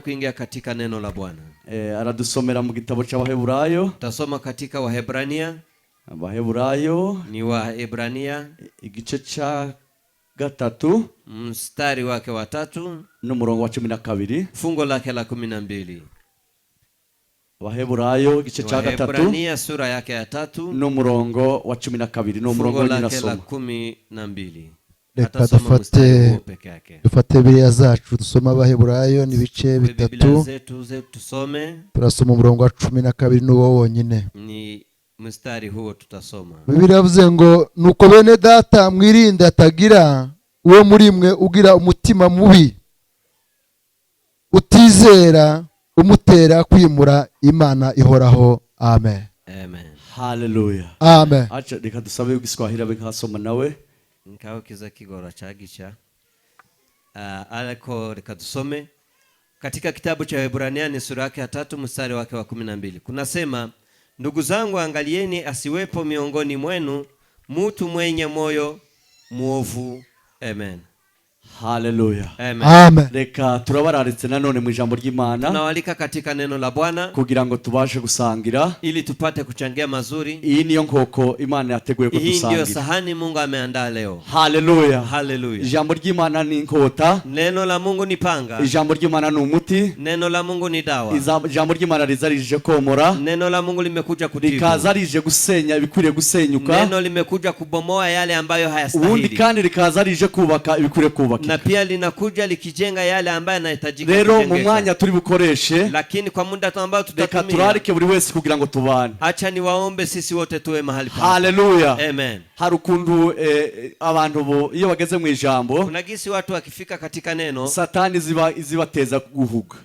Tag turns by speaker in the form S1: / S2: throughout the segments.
S1: Kuingia katika neno la Bwana.
S2: Aradusomera mu gitabo cy'Abaheburayo.
S1: Tasoma katika Wahebrania.
S2: Abaheburayo
S1: ni Wahebrania
S2: igice cya gatatu
S1: mstari wake wa 3
S2: n'umurongo wa 12
S1: fungo lake la 12.
S2: Abaheburayo igice cya gatatu
S1: Wahebrania sura yake ya 3
S2: n'umurongo wa 12 n'umurongo
S1: wa 12.
S3: Reka dufate Bibiliya zacu dusoma Abaheburayo n'ibice bitatu. Turasoma umurongo wa 12 n'uwo wonyine.
S1: Ni mstari huo tutasoma.
S3: Bibiliya yavuze ngo nuko bene data mwirinde atagira uwo muri mwe ugira umutima mubi utizera umutera kwimura Imana ihoraho. Amen.
S1: Amen.
S2: Hallelujah.
S3: Amen.
S2: Acha reka dusabe ugiswahili abikasoma nawe.
S1: Nkao kiza kigora chagicha. Alako reka dusome katika kitabu cha Wahebrania ni sura yake ya 3 mstari wake wa 12. Kunasema, ndugu zangu, angalieni asiwepo miongoni mwenu mtu mwenye moyo muovu. Amen.
S2: Hallelujah.
S1: Amen.
S3: Amen.
S2: Reka turabararitse nanone mu ijambo ry'Imana.
S1: Tunawalika katika neno la Bwana
S2: kugira ngo tubashe gusangira
S1: ili tupate kuchangia mazuri.
S2: Iyi niyo nkoko Imana yateguye ko dusangira.
S1: Hii ndio sahani Mungu ameandaa leo.
S2: Hallelujah.
S1: Hallelujah.
S2: Ijambo ry'Imana ni inkota.
S1: Neno la Mungu ni panga.
S2: Ijambo ry'Imana ni umuti.
S1: Neno la Mungu ni dawa.
S2: Ijambo ry'Imana rizarije komora.
S1: Neno la Mungu limekuja kutibu.
S2: Rikazarije gusenya ibikwiriye gusenyuka.
S1: Neno limekuja kubomoa yale ambayo hayastahili.
S2: Ubundi kandi rikazarije kubaka ibikwiriye kubaka.
S1: Na pia linakuja likijenga yale ambayo yanahitajika
S2: kujengeka. Rero mu mwanya turi bukoreshe,
S1: lakini kwa muda ambao tutatumia,
S2: reka turarike buri wese kugira ngo tubane.
S1: Acha niwaombe sisi wote tuwe mahali pa.
S2: Hallelujah.
S1: Amen.
S2: Harukundu abantu bo iyo bageze mu ijambo,
S1: kuna gisi watu wakifika katika neno,
S2: Satani zibateza guhuga.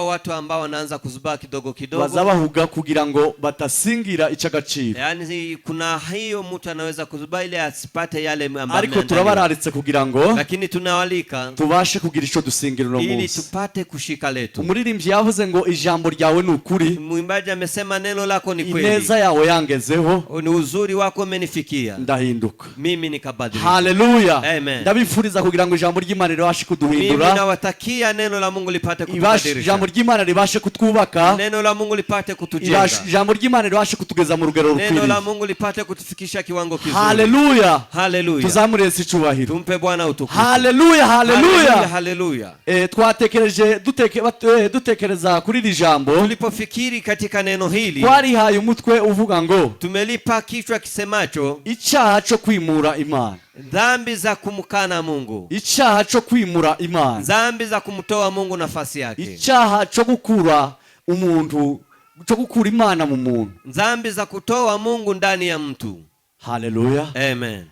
S1: Watu ambao wanaanza kuzubaa kidogo kidogo,
S2: bazabahuga kugira ngo batasingira icagaciro.
S1: Yani kuna hiyo mtu anaweza kuzubaa ile asipate yale ambayo.
S2: Ariko turabararitse kugira ngo,
S1: lakini tunawalika
S2: tubashe kugira ico dusingira no munsi,
S1: ili tupate kushika letu.
S2: Umuririmbyi yavuze ngo ijambo ryawe ni ukuri.
S1: Mwimbaji amesema neno lako ni kweli.
S2: Ineza yawe yangezeho,
S1: ni uzuri wako umenifikia.
S2: Ndahinduka,
S1: mimi nikabadilika.
S2: Hallelujah.
S1: Amen.
S2: Ndabifuriza kugira ngo ijambo ry'Imana ribashe kuduhindura.
S1: Mimi nawatakia neno la Mungu lipate kutubadilisha.
S2: Ijambo ry'Imana ribashe kutwubaka.
S1: Neno la Mungu lipate kutujenga.
S2: Ijambo ry'Imana ribashe kutugeza mu rugero rukwiriye.
S1: Neno la Mungu lipate kutufikisha kiwango kizuri.
S2: Hallelujah.
S1: Hallelujah.
S2: Tuzamure icubahiro.
S1: Tumpe Bwana utukufu.
S2: Hallelujah. Hallelujah.
S1: Hallelujah.
S2: Twatekereje dutekereza kuri iri jambo.
S1: Tulipofikiri katika neno hili,
S2: twarihaye umutwe uvuga ngo,
S1: tumelipa kichwa kisemacho
S2: icyaha cyo kwimura Imana.
S1: Dhambi za kumkana Mungu.
S2: Icyaha cyo kwimura Imana.
S1: Dhambi za kumtoa Mungu nafasi yake.
S2: Icyaha cyo gukura umuntu, cyo gukura Imana mu muntu.
S1: Dhambi za kutoa Mungu ndani ya mtu.
S2: Hallelujah.
S1: Amen.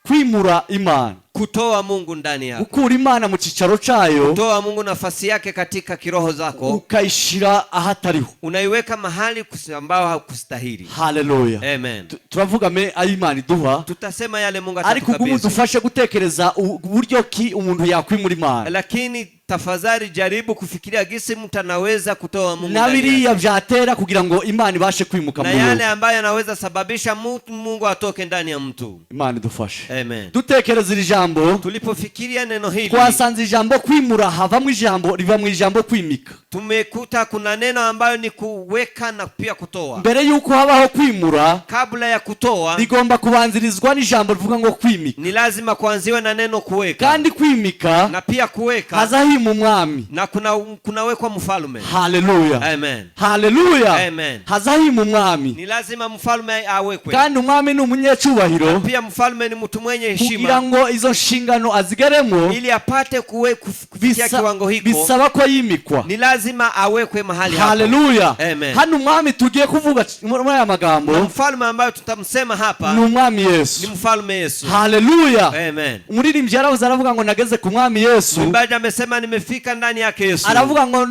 S2: Kwimura Imana,
S1: kutoa Mungu ndani yako,
S2: gukura Imana mu cicaro cayo,
S1: kutoa Mungu nafasi yake katika kiroho zako,
S2: ukayishira ahatariho,
S1: unaiweka mahali ambao hakustahili.
S2: Hallelujah.
S1: Amen.
S2: Turavuga me Imana iduha,
S1: tutasema yale Mungu atakabidhi.
S2: Ariko kumudufashe gutekereza uburyo ki umuntu yakwimura Imana.
S1: Lakini tafadhali jaribu kufikiria gisi mtu anaweza kutoa Mungu
S2: ndani yake. Nabiriya byatera kugira ngo Imana ibashe kwimuka
S1: mu na yale ambayo anaweza sababisha Mungu atoke ndani ya mtu.
S2: Imana idufashe.
S1: Amen.
S2: Dutekereza iri jambo,
S1: tulipofikiria neno hili,
S2: twasanze ijambo kwimura havamo ijambo riva mu ijambo kwimika.
S1: Tumekuta kuna neno ambayo ni kuweka na pia kutoa.
S2: Mbere yuko habaho kwimura,
S1: kabla ya kutoa,
S2: rigomba kubanzirizwa n'ijambo rivuga ngo kwimika.
S1: Ni lazima kuanziwe na neno kuweka.
S2: Kandi kwimika, na
S1: pia kuweka,
S2: hazahimu umwami,
S1: na kunawekwa mfalme.
S2: Hallelujah.
S1: Amen.
S2: Hallelujah.
S1: Amen.
S2: Hazahimu umwami,
S1: ni lazima mfalme awekwe.
S2: Kandi umwami ni umunyecubahiro,
S1: pia mfalme ni mtu mwenye heshima,
S2: kugira ngo izo nshingano azigeremo,
S1: ili apate kufikia kiwango hiko,
S2: bisaba ko yimikwa,
S1: ni lazima awekwe mahali hapo.
S2: Hallelujah.
S1: Amen.
S2: Hano umwami tugiye kuvuga muri aya magambo,
S1: mfalme ambayo tutamsema hapa
S2: ni umwami Yesu.
S1: Ni mfalme Yesu.
S2: Hallelujah.
S1: Amen.
S2: Umuririmbyi yaravuze aravuga ngo nageze ku mwami Yesu.
S1: Mwimbaji amesema nimefika ndani yake Yesu.
S2: Aravuga ngo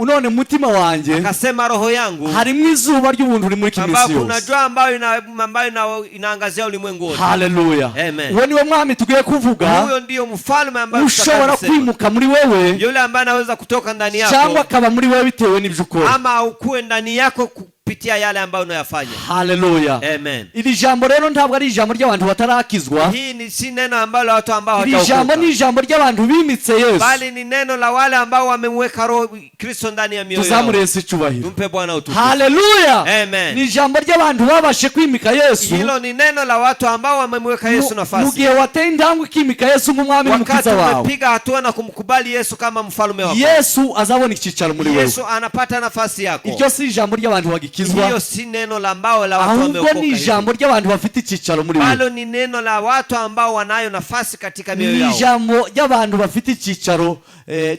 S2: none mutima wanjye,
S1: akasema roho yangu,
S2: harimo izuba ry'ubuntu uri muri kimisi yose.
S1: Kuna jua ambayo inaangazia ulimwengu wote.
S2: Hallelujah.
S1: Amen.
S2: Uwo niwe mwami tugiye kuvuga.
S1: Huyo ndio mfalme ambaye
S2: ushobora kwimuka muri wewe,
S1: yule ambaye anaweza kutoka ndani yako,
S2: cyangwa akaba muri wewe bitewe n'ibyo ukora,
S1: ama ukue ndani yako kupitia yale ambayo unayafanya.
S2: Haleluya.
S1: Amen.
S2: Iri jambo rero ntabwo ari ijambo ry'abantu batarakizwa.
S1: Hii ni si neno ambalo watu ambao
S2: Iri jambo ni ijambo ry'abantu bimitse Yesu.
S1: bali ni neno la wale ambao wamemweka Roho Kristo ndani ya mioyo yao.
S2: Tuzamure Yesu icyubahiro.
S1: Tumpe Bwana utukufu.
S2: Haleluya.
S1: Amen.
S2: Ni ijambo ry'abantu babashe kwimika Yesu.
S1: Hilo ni neno la watu ambao wamemweka Yesu nafasi.
S2: Mu gihe wateye intambwe ikimika Yesu nk'umwami n'umukiza wawe.
S1: Wakati umepiga hatua na kumkubali Yesu kama mfalme wako,
S2: Yesu azabona icyicaro muri wewe.
S1: Yesu anapata nafasi yako.
S2: Iryo si ijambo ry'abantu bagikizwa.
S1: Hiyo si neno la ambao la watu wameokoka.
S2: Ahubwo ni ijambo ry'abantu bafite icyicaro muri wewe.
S1: Balo ni neno la watu ambao wanayo nafasi katika mioyo yao.
S2: Ni ijambo ry'abantu bafite icyicaro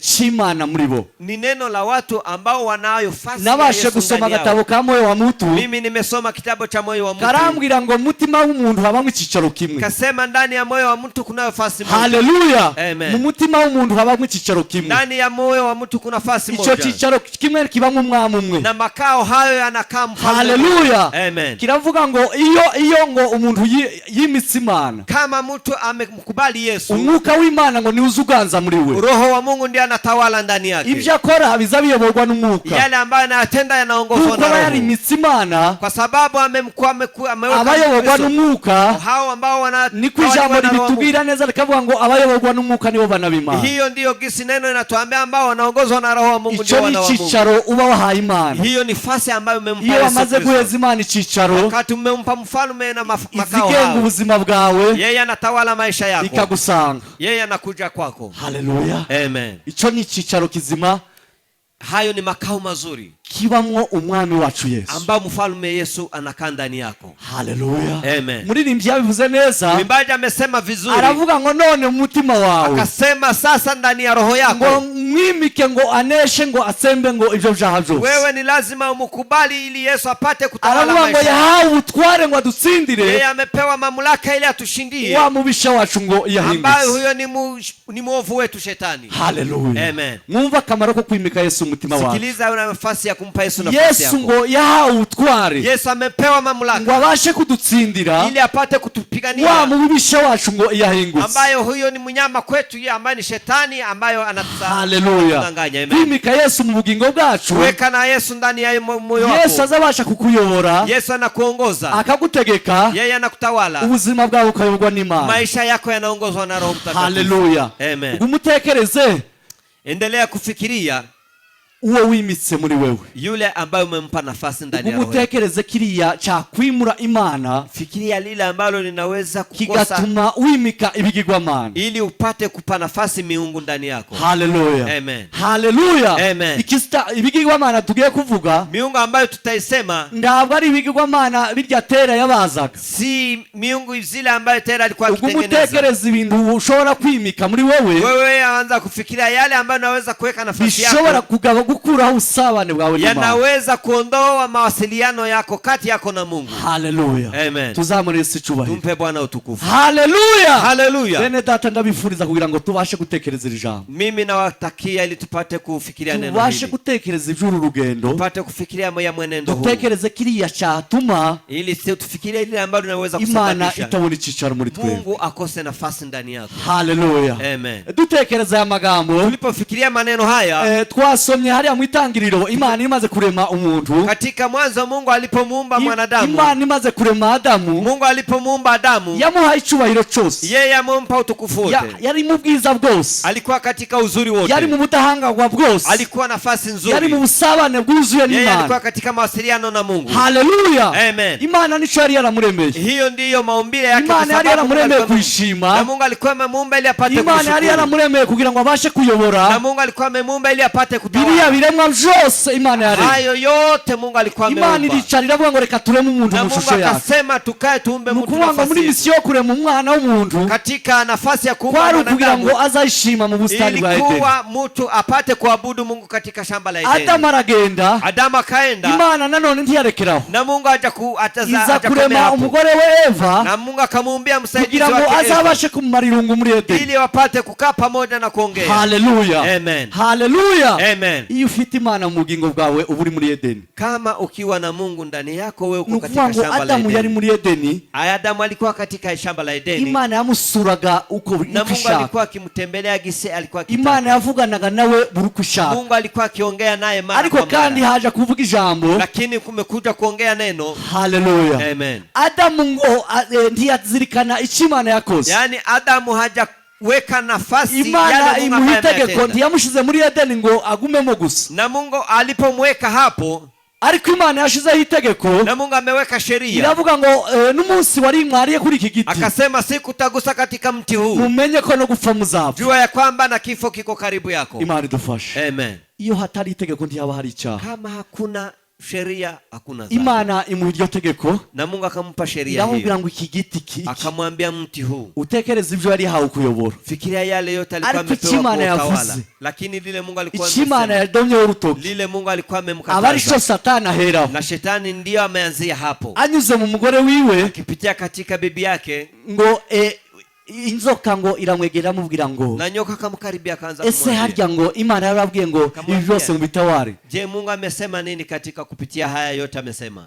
S2: cy'Imana muri bo.
S1: Ni neno la watu ambao wanayo nafasi.
S2: Nabashe gusoma gatabo ka Moyo wa Mutu.
S1: Mimi nimesoma kitabu cha Moyo wa Mutu.
S2: Karambwira ngo mutima w'umuntu habamo icyicaro kimwe.
S1: Kasema ndani ya moyo wa mtu kuna nafasi moja.
S2: Haleluya.
S1: Amen.
S2: Mu mutima w'umuntu habamo icyicaro kimwe.
S1: Ndani ya moyo wa mtu kuna nafasi moja.
S2: Icyo cyicaro kimwe kibamo umwami umwe.
S1: Na makao hayo yanakaa mfalme.
S2: Haleluya.
S1: Amen.
S2: Kiravuga ngo iyo ngo umuntu yimitse Imana,
S1: kama mtu amekubali Yesu,
S2: umwuka w'Imana ngo ni uzuganza muri we.
S1: Roho wa Mungu ndiye anatawala ndani yake.
S2: Ibyo akora biza biyoborwa n'umwuka.
S1: Yale ambayo anayatenda yanaongozwa na Roho.
S2: Yimitse Imana,
S1: kwa sababu ameweka
S2: abayoborwa n'umwuka.
S1: Hao ambao
S2: ni kwijambo libitubwira neza likavuga ngo abayoborwa n'umwuka nibo bana b'Imana.
S1: Hiyo ndiyo gisi neno inatuambia ambao wanaongozwa na Roho wa Mungu ndio wana wa Mungu.
S2: Icyo ni cicaro uba wahaye Imana.
S1: Hiyo ni nafasi ambayo umempa Yesu.
S2: Iyo amaze guheza Imana icicaro,
S1: wakati umempa mfalme na makao
S2: izigenga ubuzima bwawe,
S1: yeye anatawala maisha yako,
S2: ikagusanga,
S1: yeye anakuja kwako.
S2: Haleluya.
S1: Amen.
S2: Icyo ni cicaro kizima.
S1: Hayo ni makao mazuri
S2: kibamwo umwami wacu Yesu,
S1: ambao mfalme Yesu anakaa ndani yako.
S2: Haleluya.
S1: Amen.
S2: Muririmbyi yabivuze neza.
S1: Mwimbaji amesema vizuri.
S2: Aravuga ngo none mu mutima wawe.
S1: Akasema sasa ndani ya roho yako.
S2: Ngo mwimike ngo aneshe ngo atsembe ngo ivyo vyaha vyose.
S1: Wewe ni lazima umkubali ili Yesu apate kutawala maisha.
S2: Aravuga ngo yahawe ubutware ngo adutsindire.
S1: Yeye amepewa mamlaka ili atushindie.
S2: Wa mubisha wacu ngo yahindutse.
S1: Ambaye huyo ni mwovu wetu shetani.
S2: Haleluya.
S1: Amen.
S2: Mwumva akamaro ko kwimika Yesu umutima wawe.
S1: Sikiliza una nafasi ya kumpa Yesu nafasi yako.
S2: Yesu ngo yahawe ubutware.
S1: Yesu amepewa mamlaka
S2: ngo abashe kudutsindira
S1: ili apate kutupigania.
S2: Wa mubisha wacu ngo yahingutse.
S1: Ambaye huyo ni mnyama kwetu, yeye ambaye ni shetani ambaye
S2: anatudanganya. Kwimika Yesu mu bugingo bwacu.
S1: Weka na Yesu ndani ya moyo wako.
S2: Yesu azabasha kukuyobora.
S1: Yesu anakuongoza.
S2: Akagutegeka.
S1: Yeye anakutawala.
S2: Ubuzima bwawe ukayoborwa n'Imana.
S1: Maisha yako yanaongozwa na Roho Mtakatifu.
S2: Haleluya.
S1: Amen.
S2: Umutekereze.
S1: Endelea kufikiria
S2: uwo wimitse muri wewe,
S1: yule ambaye umempa nafasi ndani ya roho.
S2: Umutekereze kiriya cha kwimura Imana.
S1: Fikiria lile ambalo linaweza kukosa
S2: kigatuma wimika ibigirwamana,
S1: ili upate kupa nafasi miungu ndani yako.
S2: Haleluya.
S1: Amen.
S2: Haleluya.
S1: Amen.
S2: Ibigirwamana tugiye kuvuga,
S1: miungu ambayo tutaisema
S2: ndabwo ari ibigirwamana birya Tera yabazaga,
S1: si miungu zile ambayo Tera alikuwa akitengeneza.
S2: Umutekereze ibintu ushobora kwimika muri wewe.
S1: Wewe anza kufikiria yale ambayo unaweza kuweka nafasi yako.
S2: Bishobora kugaba gukuraho usabane bwawe n'Imana.
S1: Yanaweza kuondoa mawasiliano yako kati yako na Mungu.
S2: Haleluya.
S1: Amen.
S2: Tuzamure Yesu cyubahiro.
S1: Tumpe Bwana utukufu.
S2: Haleluya.
S1: Haleluya.
S2: Bene data ndabifuriza kugira ngo tubashe gutekereza iri jambo.
S1: Mimi nawatakia ili tupate kufikiria neno hili.
S2: Tubashe gutekereza iby'uru rugendo.
S1: Tupate kufikiria moya mwenendo huu.
S2: Dutekereze kiriya cyatuma
S1: ili tufikirie ile ambayo tunaweza
S2: kusababisha Imana itabona icicaro muri twe.
S1: Mungu akose nafasi ndani yako.
S2: Haleluya.
S1: Amen.
S2: Dutekereza ya magambo.
S1: Tulipofikiria maneno haya,
S2: twasomye hariya mu itangiriro Imana imaze kurema umuntu.
S1: Katika mwanzo Mungu alipomuumba mwanadamu.
S2: Imana imaze kurema Adamu.
S1: Mungu alipomuumba Adamu,
S2: yamuhaye icubahiro cyose.
S1: Yeye amumpa utukufu wote.
S2: Yari mu bwiza bwose.
S1: Alikuwa katika uzuri wote.
S2: Yari mu budahangarwa bwose.
S1: Alikuwa nafasi nzuri.
S2: Yari mu busabane bwuzuye n'Imana.
S1: Yeye alikuwa katika mawasiliano na Mungu.
S2: Haleluya.
S1: Amen.
S2: Imana nico yari yaramuremeye.
S1: Hiyo ndiyo maumbile yake.
S2: Imana yari yaramuremeye kuishima.
S1: Na Mungu alikuwa amemuumba ili apate kushukuru.
S2: Imana yari yaramuremeye kugira ngo abashe kuyobora.
S1: Na Mungu alikuwa amemuumba ili apate kutawala.
S2: Biriya biremwa byose Imana yari.
S1: Hayo yote Mungu alikuwa ameumba.
S2: Imana iricarira avuga ngo reka tureme umuntu mu shusho yake.
S1: Mungu akasema tukae tuumbe mtu
S2: nafasi. Ngo muri misiyo kurema umwana w'umuntu.
S1: Katika nafasi ya kuumba
S2: mwanadamu. Kugira ngo azayishima mu bustani bwa Edeni.
S1: Ilikuwa mtu apate kuabudu Mungu katika shamba la Edeni.
S2: Adamu aragenda.
S1: Adamu akaenda.
S2: Imana nanone ntiyarekeraho.
S1: Na Mungu aja
S2: kurema umugore we Eva.
S1: Na Mungu akamuumbia msaidizi wake
S2: Eva. Kugira ngo azabashe kumara irungu muri Edeni.
S1: Ili wapate kukaa pamoja na kuongea.
S2: Haleluya.
S1: Amen.
S2: Haleluya.
S1: Amen.
S2: iyo ufite Imana mu bugingo bwawe uba uri muri Edeni.
S1: Kama ukiwa na Mungu ndani yako, wewe uko
S2: Nukuvuga
S1: katika
S2: ngo
S1: shamba la
S2: Adamu yari
S1: Edeni.
S2: muri Edeni,
S1: Adamu alikuwa katika shamba la Edeni,
S2: Imana yamusuraga uko
S1: na Mungu
S2: ishaka.
S1: alikuwa akimtembelea gise alikuwa akitaka.
S2: Imana yavuganaga nawe buri uko ishaka.
S1: Mungu alikuwa akiongea naye mara
S2: Ariko
S1: kwa
S2: kandi
S1: mara,
S2: haje kuvuga ijambo.
S1: lakini kumekuja kuongea neno.
S2: Haleluya.
S1: Amen.
S2: Adamu ngo ntiyazirikana icyo Imana yakoze.
S1: Yani Adamu hajaweka nafasi
S2: Imana
S1: yale Mungu ambaye
S2: imuhitegeko
S1: ametenda.
S2: ntiyamushize muri Edeni ngo agumemo gusa.
S1: Na Mungu alipomweka hapo,
S2: Ariko Imana yashizeho itegeko,
S1: na Mungu ameweka sheria.
S2: iravuga ngo n'umunsi wari mwariye kuri iki giti,
S1: Akasema siku utagusa katika mti huu,
S2: mumenye ko no gupfa muzapfa.
S1: jua ya kwamba na kifo kiko karibu yako.
S2: Imana idufashe.
S1: Amen.
S2: Iyo hatari itegeko ntihaba hari icyaha.
S1: Kama hakuna sheria hakuna dhambi.
S2: Imana imuha iryo tegeko,
S1: Na Mungu akampa sheria
S2: iramubwira
S1: hiyo,
S2: ngo iki giti iki,
S1: akamwambia mti huu,
S2: utekereze ibyo yari yahawe kuyobora.
S1: fikiria yale yote alikuwa
S2: Ariko
S1: amepewa
S2: Imana
S1: kuutawala,
S2: yavuze,
S1: lakini lile Mungu alikuwa
S2: Imana
S1: amesema,
S2: yadomyeho urutoki,
S1: lile Mungu alikuwa
S2: aba ari
S1: amemkataza,
S2: cyo Satani aheraho,
S1: na shetani ndiyo ameanzia hapo,
S2: anyuze mu mugore wiwe,
S1: akipitia katika bibi yake,
S2: ngo inzoka ngo iramwegera amubwira ngo
S1: na nyoka akamkaribia, akaanza
S2: ese
S1: kumwambia,
S2: harya ngo Imana yarabwiye ngo ibi byose mubitaware.
S1: je, Mungu amesema nini katika kupitia haya yote? Amesema,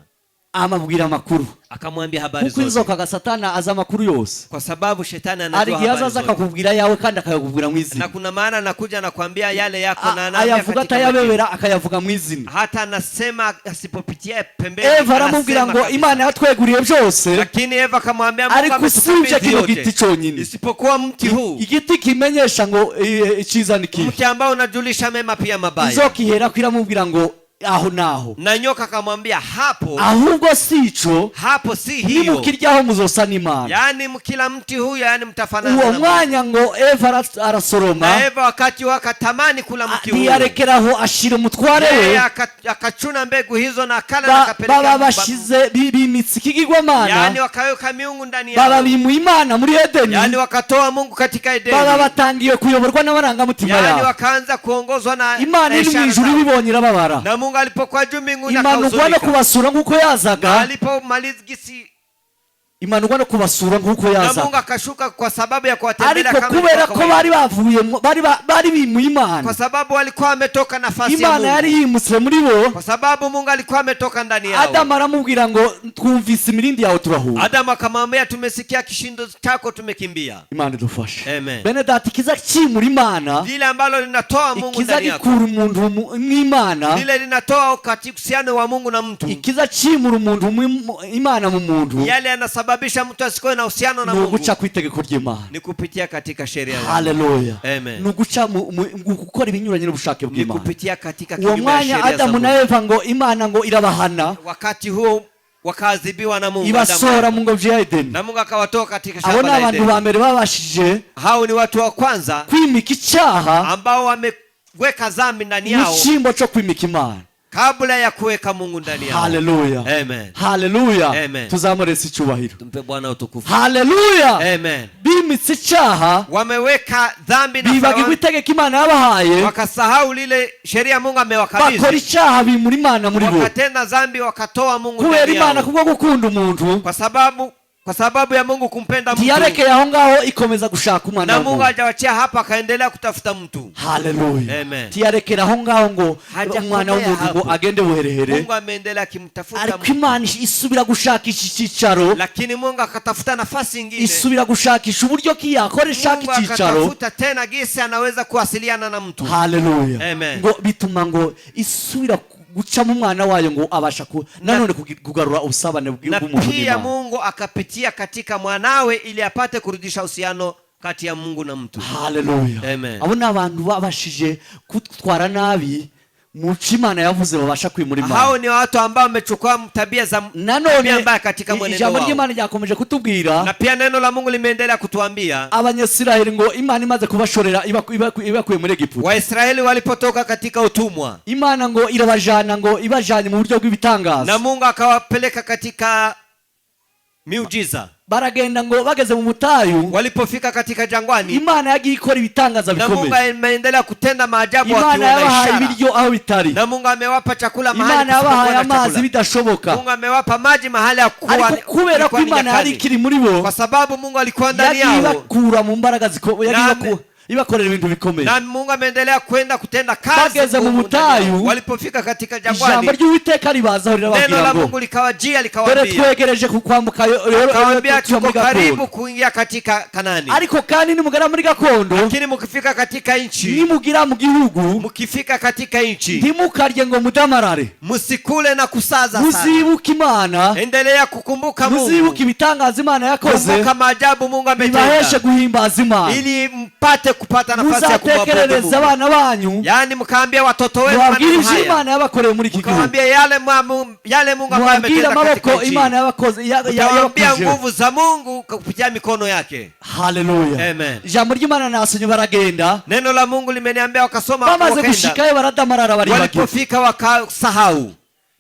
S2: amabwira amakuru,
S1: akamwambia habari
S2: kuko
S1: zote,
S2: inzoka ga Satani aza amakuru yose.
S1: kwa sababu shetani
S2: Ari
S1: anajua
S2: gihe
S1: habari
S2: azaza
S1: zote,
S2: akakubwira yawe kandi akayakubwira mu
S1: na
S2: izina,
S1: kuna maana anakuja na kuambia yale yako, na anaambia
S2: ayavuga
S1: katika majina.
S2: atayabebera akayavuga mu izina.
S1: Hata anasema asipopitia pembeni,
S2: Eva aramubwira ngo
S1: kabisa.
S2: Imana yatweguriye byose,
S1: Lakini Eva akamwambia Mungu
S2: ariko usibye
S1: ametupenda
S2: kino
S1: yote,
S2: giti cyonyine,
S1: isipokuwa mti huu,
S2: igiti kimenyesha ngo icyiza ni kibi.
S1: mti ambao unajulisha mema pia mabaya.
S2: Inzoka ihera ko iramubwira ngo aho naho,
S1: Na nyoka akamwambia
S2: ahubwo si ico,
S1: hapo si hiyo,
S2: nimukiryaho muzosa n'Imana.
S1: yani mkila mti huu, yani mtafanana
S2: Uwo
S1: na Mungu.
S2: mwanya ngo Eva arasoroma,
S1: Na Eva wakati wakatamani kula mti huu,
S2: ntiyarekeraho ashira umutware we,
S1: yeye akachuna mbegu hizo na akala na
S2: baba
S1: akapeleka,
S2: bashize bimitsi ikigirwamana,
S1: yani wakaweka miungu ndani
S2: baba
S1: yao,
S2: bimuha Imana muri Edeni,
S1: yani wakatoa Mungu katika Edeni,
S2: baba batangiye kuyoborwa n'amarangamutima
S1: yani
S2: yabo.
S1: wakaanza kuongozwa na
S2: Imana iri mu
S1: ishara
S2: ijuru
S1: zao.
S2: ibibonye irababara,
S1: Na Mungu alipokuwa juu mbinguni
S2: imanurwa no
S1: akahuzunika,
S2: kubasura nk'uko
S1: na
S2: yazaga,
S1: alipomaliza
S2: imanurwa no kubasura nk'uko
S1: na Mungu
S2: yazaga.
S1: akashuka kwa sababu ya kuwatembelea
S2: Ariko
S1: kama
S2: kubera
S1: ilivyokuwa
S2: ko bari bimuye Imana,
S1: kwa sababu walikuwa wametoka nafasi ya
S2: Imana yari
S1: Mungu,
S2: yimutse muri bo.
S1: kwa sababu Mungu alikuwa ametoka ndani yao.
S2: Adamu aramubwira ngo twumvise imirindi yawe turahura.
S1: Adamu akamwambia tumesikia kishindo chako, tumekimbia.
S2: Imana idufashe.
S1: Amen.
S2: Bene data, ikiza kimura Imana,
S1: Lile ambalo linatoa Mungu
S2: ikiza
S1: ndani yako,
S2: gikura umuntu mw'Imana,
S1: lile linatoa katika uhusiano wa Mungu na mtu,
S2: ikiza kimura umuntu Imana mu muntu,
S1: yale yanasababisha mtu asikoe na uhusiano na Mungu,
S2: nuguca kwitegeko ry'Imana.
S1: ni kupitia katika sheria ya Mungu.
S2: Haleluya.
S1: Amen.
S2: Nuguca gukora ibinyuranye n'ubushake
S1: Ni
S2: bw'Imana.
S1: kupitia katika
S2: Uwo
S1: kinyume ya
S2: mwanya
S1: sheria za
S2: Adamu
S1: Mungu.
S2: na Eva ngo Imana ngo irabahana,
S1: Wakati huo wakaadhibiwa na Mungu,
S2: ibasora mu ngobyi ya Edeni.
S1: na Mungu akawatoa katika
S2: Abo
S1: shamba
S2: ni
S1: la
S2: abantu
S1: Edeni.
S2: ba mbere babashije
S1: Hao ni watu wa kwanza
S2: kwimika icyaha
S1: ambao wameweka dhambi ndani
S2: mu
S1: yao
S2: cyimbo cyo kwimika Imana.
S1: kabla ya kuweka Mungu ndani yao.
S2: Haleluya.
S1: Amen.
S2: Haleluya.
S1: Amen.
S2: Tuzamurese icyubahiro.
S1: Tumpe Bwana utukufu.
S2: Haleluya.
S1: Amen.
S2: Bimitse icyaha,
S1: Wameweka dhambi na
S2: bibagirwa itegeko Imana yabahaye,
S1: wakasahau lile sheria Mungu
S2: bakora
S1: amewakabidhi,
S2: icyaha bimura Imana muri bo.
S1: wakatenda dhambi, wakatoa Mungu
S2: Kubera
S1: ndani
S2: Imana
S1: yao.
S2: kubwo gukunda umuntu,
S1: Kwa sababu ya Mungu kumpenda mtu,
S2: ntiyarekeye aho ngaho ikomeza gushaka umwana
S1: na Mungu
S2: w'umuntu.
S1: hajawachia hapa, akaendelea kutafuta mtu.
S2: Haleluya.
S1: Amen.
S2: Ntiyarekera aho ngaho ngo
S1: Hajakomea
S2: umwana w'umuntu ngo
S1: hapo.
S2: agende buherehere,
S1: Mungu ameendelea akimtafuta
S2: ariko
S1: mtu,
S2: Imana isubira gushakisha icyicaro,
S1: lakini Mungu akatafuta nafasi nyingine.
S2: isubira gushakisha uburyo ki yakoresha
S1: Mungu
S2: icyicaro.
S1: akatafuta tena gisi anaweza kuwasiliana na mtu.
S2: Haleluya.
S1: Amen.
S2: Ngo bituma ngo isubira guca mu mwana wayo ngo abasha nanone kugarura ubusabane
S1: Na
S2: bw'umuntu
S1: pia
S2: n'Imana.
S1: Mungu akapitia katika mwanawe ili apate kurudisha uhusiano kati ya Mungu na mtu.
S2: Haleluya.
S1: Amen.
S2: Abo ni abantu babashije kutwara nabi mu cyo Imana yavuze babasha kwimura Imana.
S1: Hao ni watu ambao wamechukua tabia
S2: Nanone
S1: mbaya katika mwenendo
S2: ijambo
S1: wao.
S2: ry'Imana ryakomeje kutubwira,
S1: Na pia neno la Mungu limeendelea kutuambia
S2: Abanyasiraheli ngo Imana imaze kubashorera ibakuye muri Egiputa,
S1: Waisraeli walipotoka katika utumwa,
S2: Imana ngo irabajana ngo ibajanye mu buryo bw'ibitangaza,
S1: na Mungu akawapeleka katika miujiza.
S2: baragenda ngo bageze mu butayu,
S1: Walipofika katika jangwani,
S2: Imana yagiye ikora ibitangaza
S1: na Mungu
S2: bikomeye.
S1: ameendelea kutenda maajabu,
S2: Imana
S1: akiona
S2: yabahaye
S1: ishara,
S2: ibiryo aho bitari,
S1: na Mungu amewapa chakula mahali
S2: Imana yabahaye
S1: pasipokuwa na
S2: amazi
S1: chakula.
S2: bidashoboka,
S1: Mungu amewapa maji mahali ya kuwa,
S2: ariko kubera ko Imana yari ikiri muri bo,
S1: kwa sababu Mungu alikuwa ndani
S2: yagiye
S1: yao,
S2: ibakura mu mbaraga ibakorera ibintu bikomeye.
S1: Na Mungu ameendelea kwenda kutenda kazi.
S2: Bageze mu butayu,
S1: walipofika katika
S2: ijambo
S1: jangwani,
S2: ry'Uwiteka ribazaho
S1: neno la
S2: rirababwira ngo
S1: Mungu likawajia
S2: dore
S1: likawaambia,
S2: twegereje kukwambuka
S1: akawambia tuko karibu
S2: gakondo,
S1: kuingia katika Kanani,
S2: ariko kandi nimugera muri gakondo,
S1: lakini mukifika katika nchi,
S2: nimugira mu gihugu,
S1: mukifika katika nchi,
S2: ntimukarye ngo mudamarare,
S1: musikule na kusaza sana,
S2: muzibuke Imana,
S1: endelea kukumbuka Mungu,
S2: muzibuke ibitangaza Imana yakoze,
S1: kumbuka maajabu Mungu
S2: bibaheshe
S1: ametenda,
S2: guhimbaza Imana,
S1: ili mpate kupata nafasi ya kumwabudu
S2: muzatekerereza
S1: Mungu.
S2: abana banyu,
S1: Yani mkaambia watoto wenu
S2: mwabwire
S1: maneno haya,
S2: Imana yabakoreye muri iki gihugu,
S1: mkaambia yale Mungu ambaye
S2: mwabwire
S1: ametenda katika
S2: amaboko
S1: nchi,
S2: Imana yabakoze
S1: mkaambia nguvu za Mungu kupitia mikono yake.
S2: Haleluya.
S1: Amen.
S2: Ijambo ry'Imana nasonye baragenda,
S1: Neno la Mungu limeniambia wakasoma,
S2: bamaze
S1: wakaenda,
S2: gushikayo baradamarara bari bagiye.
S1: walipofika wakasahau.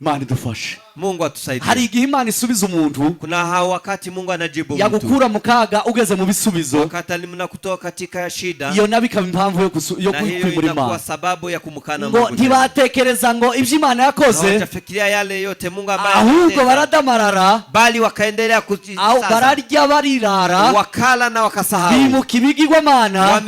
S2: Imana idufashe.
S1: Mungu atusaidie.
S2: Hari igihe Imana isubiza umuntu,
S1: Kuna hao wakati Mungu anajibu mtu,
S2: yagukura mu kaga ugeze mu bisubizo,
S1: wakati mnakutoa katika shida,
S2: iyo nabikaba impamvu yo
S1: na hiyo
S2: kwimura
S1: inakuwa
S2: Imana,
S1: sababu ya kumkana
S2: ngo
S1: Mungu.
S2: ntibatekereza ngo ibyo Imana yakoze,
S1: Hawajafikiria yale yote Mungu ambaye
S2: ahubwo
S1: ametenda,
S2: baradamarara,
S1: bali wakaendelea
S2: aho
S1: kujisaza,
S2: bararya barirara,
S1: wakala na wakasahau,
S2: bimuka ibigirwamana,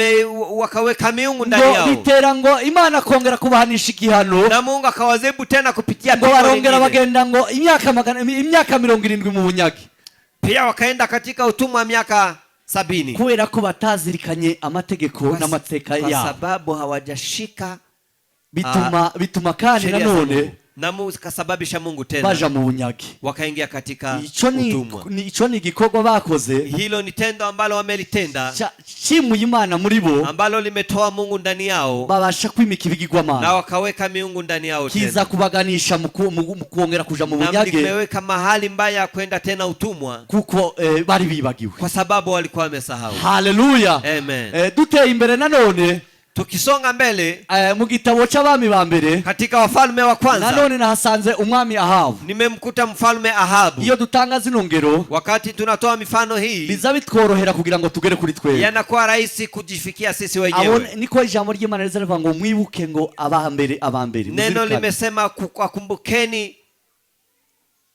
S1: wakaweka miungu ndani
S2: ngo
S1: yao,
S2: bitera ngo Imana kongera kubahanisha igihano,
S1: na Mungu akawazebu tena kupitia
S2: ngo
S1: pigo
S2: barongera
S1: lingine.
S2: bagenda ngo imyaka 70 mu bunyage,
S1: Pia wakaenda katika utumwa wa miaka 70,
S2: kubera ko batazirikanye amategeko n'amateka
S1: kwa
S2: yabo,
S1: sababu hawajashika
S2: bituma kandi
S1: sheria za
S2: nanone
S1: Mungu. Na Mungu kasababisha Mungu tena
S2: baja mu bunyage.
S1: wakaingia katika
S2: Ico
S1: utumwa.
S2: ni igikorwa bakoze,
S1: Hilo ni tendo ambalo wamelitenda,
S2: cimuye Imana muri bo,
S1: ambalo limetoa Mungu ndani yao,
S2: babasha kwimika
S1: na
S2: ibigirwamana,
S1: wakaweka miungu ndani yao
S2: kiza
S1: tena,
S2: kubaganisha mu kuongera kuja mu
S1: na
S2: bunyage,
S1: limeweka mahali mbaya ya kwenda tena utumwa,
S2: kuko bari bibagiwe,
S1: kwa sababu walikuwa wamesahau.
S2: haleluya.
S1: Amen.
S2: Duteye imbere nanone
S1: Tukisonga mbele
S2: mu gitabo c'abami ba mbere,
S1: katika Wafalme wa kwanza,
S2: nanone nahasanze umwami Ahabu.
S1: nimemkuta mfalme Ahabu.
S2: Iyo dutanga zino ngero,
S1: Wakati tunatoa mifano hii,
S2: biza bitworohera kugira ngo tugere kuri twe,
S1: yanakuwa rahisi kujifikia sisi wenyewe.
S2: niko ijambo ry'Imana rizavuga ngo mwibuke ngo abambere.
S1: Neno limesema kukumbukeni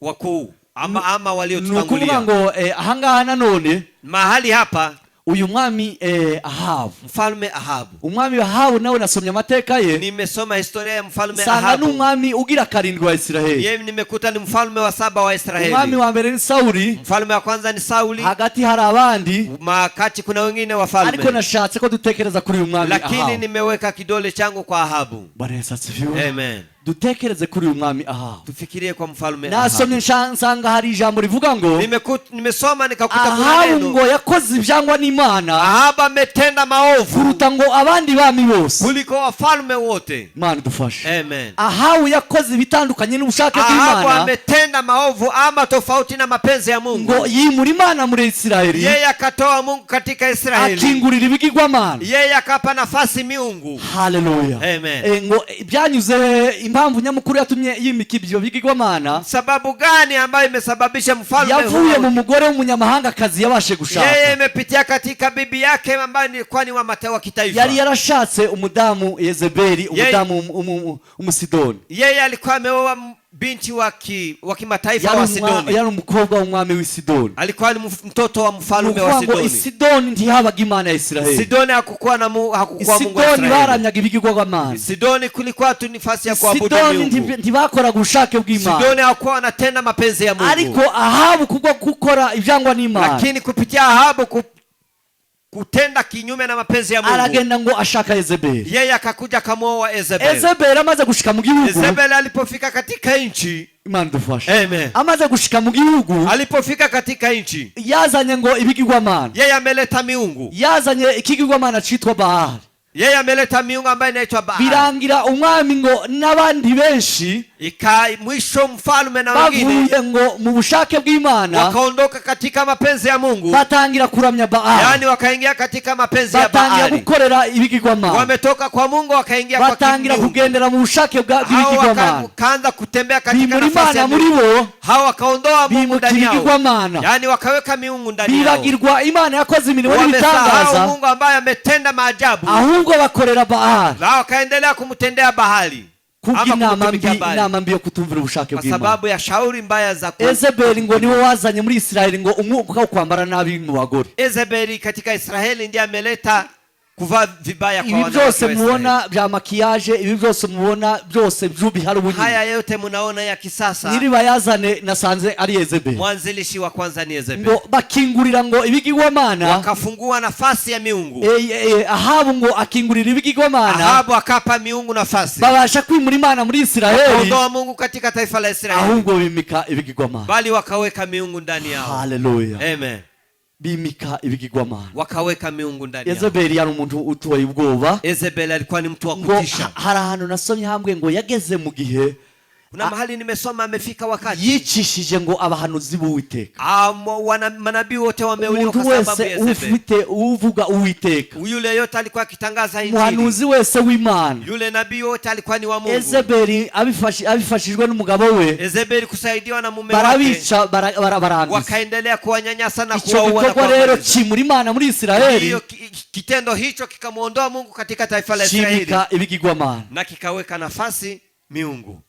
S1: wakuu ama waliotutangulia.
S2: ngo ahangaha nanone
S1: Mahali hapa
S2: uyu mwami Ahabu,
S1: mfalme Ahabu,
S2: umwami Ahabu nawe nasomye amateka ye,
S1: nimesoma historia ya mfalme
S2: sanga
S1: Ahabu.
S2: n'umwami ugira 7 wa Israeli.
S1: Yeye nimekuta ni mfalme wa 7 wa Israeli.
S2: Umwami wa mbere ni Sauli,
S1: Mfalme wa kwanza ni Sauli,
S2: hagati hari abandi,
S1: makati kuna wengine
S2: ariko
S1: wafalme,
S2: nashatse ko dutekereza kuri uyu mwami
S1: lakini
S2: Ahabu.
S1: nimeweka kidole changu kwa Ahabu.
S2: Bwana Yesu asifiwe.
S1: Amen.
S2: Dutekereze kuri uyu mwami Ahabu.
S1: Tufikirie kwa mfalme Ahabu.
S2: Nasomye nsanga hari ijambo rivuga ngo
S1: Nimesoma nikakuta kuna
S2: Ahabu
S1: neno,
S2: ngo yakoze ibyangwa n'Imana
S1: Ahabu ametenda maovu
S2: kuruta ngo abandi bami bose.
S1: kuliko wafalme wote.
S2: Imana dufashe.
S1: Amen.
S2: Ahabu yakoze bitandukanye n'ubushake
S1: Ahabu
S2: bw'Imana,
S1: ametenda maovu ama tofauti na mapenzi ya Mungu.
S2: ngo yimura Imana muri Israeli,
S1: Yeye akatoa Mungu katika Israeli,
S2: akingurira ibigirwamana.
S1: yeye akapa nafasi miungu.
S2: Haleluya.
S1: Amen.
S2: Ngo byanyuze impamvu nyamukuru yatumye yimika ibyo bigirwamana,
S1: Sababu gani ambayo imesababisha mfalme
S2: yavuye
S1: huyo?
S2: mu mugore w'umunyamahanga kazi yabashe gushaka.
S1: Yeye imepitia katika bibi yake ambaye ni kwani wa matewa kitaifa.
S2: Yari yarashatse umudamu Yezebeli, umudamu umusidoni.
S1: Yeye alikuwa ameoa binti wa kimataifa wa Sidoni.
S2: Yari umukobwa w'umwami w'Isidoni.
S1: Alikuwa ni mtoto wa mfalme wa Sidoni.
S2: Isidoni ntihabaga Imana ya Israeli.
S1: Sidoni hakukuwa Mungu wa
S2: Isidoni
S1: Israeli.
S2: baramyaga ibigirwamana.
S1: Sidoni kulikuwa tu nafasi ya kuabudu
S2: Isidoni
S1: Mungu.
S2: ntibakoraga ubushake bw'Imana.
S1: Sidoni hakuwa wanatenda mapenzi ya Mungu.
S2: Ariko Ahabu kubwo gukora ibyangwa n'Imana,
S1: Lakini kupitia Ahabu kutenda kinyume na mapenzi ya Mungu,
S2: aragenda ngo ashaka Yezebeli.
S1: yeye akakuja kamuoa Yezebeli.
S2: Yezebeli amaze gushika mu gihugu,
S1: Yezebeli alipofika katika nchi,
S2: Imana dufashe.
S1: Amen.
S2: Amaze gushika mu gihugu,
S1: Alipofika katika nchi,
S2: yazanye ngo ibigirwamana.
S1: yeye ameleta miungu.
S2: Yazanye ikigirwamana citwa Baali.
S1: Yeye ameleta miungu ambayo inaitwa Baali.
S2: Birangira umwami ngo n'abandi benshi
S1: Mwisho mfalme na wengine
S2: bavuye ngo mu bushake bw'Imana,
S1: wakaondoka katika mapenzi ya Mungu,
S2: batangira kuramya Baali,
S1: yani wakaingia katika mapenzi ya
S2: batangira
S1: Baali.
S2: gukorera ibigirwamana,
S1: Wametoka kwa Mungu wakaingia kwa
S2: batangira
S1: miungu.
S2: kugendera mu bushake
S1: Hao
S2: bw'ibigirwamana,
S1: wakaanza kutembea katika
S2: bimura
S1: nafasi ya
S2: Imana muri
S1: Mungu.
S2: bo,
S1: Hao wakaondoa Mungu
S2: bimukira
S1: ndani yao,
S2: ibigirwamana,
S1: yani wakaweka miungu ndani yao.
S2: bibagirwa Imana yakoze imirimo
S1: Wamesahau
S2: n'ibitangaza,
S1: Mungu ambaye ametenda maajabu,
S2: ahubwo bakorera Baali
S1: na wakaendelea kumtendea Bahali
S2: kubw'inama mbi yo kutumvira ubushake
S1: kwa
S2: bw'Imana.
S1: sababu ya shauri mbaya za
S2: Yezebeli ngo niwe wazanye muri Israeli ngo umwuka wo kwambara nabi mu bagore.
S1: Yezebeli katika Israeli ndiye ameleta kuvaa vibaya kwa
S2: ibi
S1: wanawake
S2: byose
S1: wa Israeli.
S2: mubona bya makiyaje, ibi byose mubona byose bihari ubunyine.
S1: Haya yote munaona ya kisasa.
S2: Nyiribayazane nasanze ari Yezebeli.
S1: Mwanzilishi wa kwanza ni Yezebeli.
S2: Ngo bakingurira ngo ibigirwamana,
S1: wakafungua nafasi ya miungu.
S2: Ahabu ngo akingurira ibigirwamana,
S1: Ahabu akapa miungu nafasi,
S2: babasha kwimura Imana muri Israeli,
S1: wakaondoa Mungu katika taifa la Israeli,
S2: ahubwo bimika ibigirwamana,
S1: bali wakaweka miungu ndani yao.
S2: Haleluya,
S1: amen.
S2: Bimika ibigirwamana,
S1: wakaweka miungu ndani yao.
S2: Yezebeli yari umuntu utoye ubwoba.
S1: Yezebeli alikuwa ni mtu wa kutisha.
S2: Hari ahantu nasomye hambwe ngo yageze mu gihe,
S1: kuna mahali nimesoma amefika wakati
S2: yicishije ngo abahanuzi b'Uwiteka,
S1: manabii wote wameuliwa kwa sababu ya Yezebeli.
S2: ufite uvuga Uwiteka,
S1: yule yote alikuwa akitangaza injili,
S2: muhanuzi wese w'Imana,
S1: yule nabii wote alikuwa ni wa Mungu.
S2: Yezebeli abifashijwe n'umugabo we,
S1: Yezebeli kusaidiwa na mume wake,
S2: barabica barangiza,
S1: wakaendelea kuwanyanyasa na
S2: kuwaua. Icyo rero kimuri Imana muri Israeli,
S1: hiyo kitendo hicho kikamuondoa Mungu katika taifa la Israeli,
S2: ibigirwamana
S1: na kikaweka nafasi miungu.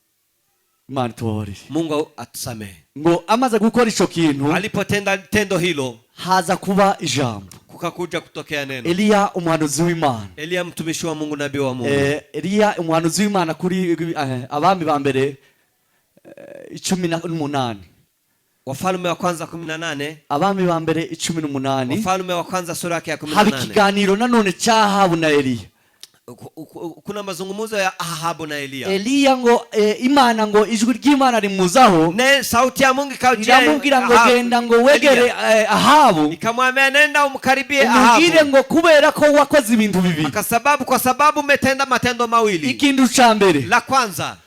S1: Mungu atusamehe.
S2: Ngo amaze gukora ico kintu,
S1: alipotenda tendo hilo,
S2: haza kuba ijambo,
S1: kukakuja kutokea neno.
S2: Eliya umuhanuzi w'Imana,
S1: Eliya mtumishi wa Mungu, nabii wa Mungu.
S2: Eliya umuhanuzi w'Imana kuri abami ba mbere 18,
S1: Wafalme wa kwanza 18,
S2: abami ba mbere 18,
S1: Wafalme wa kwanza sura yake ya 18.
S2: Haba ikiganiro nanone cha Ahabu na Eliya.
S1: Kuna mazungumzo ya Ahabu na Eliya.
S2: Eliya ngo Imana ngo ijwi ry'Imana rimuzaho,
S1: ne sauti ya Mungu ikajia,
S2: iramubwira ngo genda ngo wegere Ahabu,
S1: ikamwambia nenda umkaribie Ahabu,
S2: umubwire ngo kubera ko wakoze ibintu bibi,
S1: kwa sababu umetenda matendo mawili.
S2: Ikintu cha mbere,
S1: la kwanza,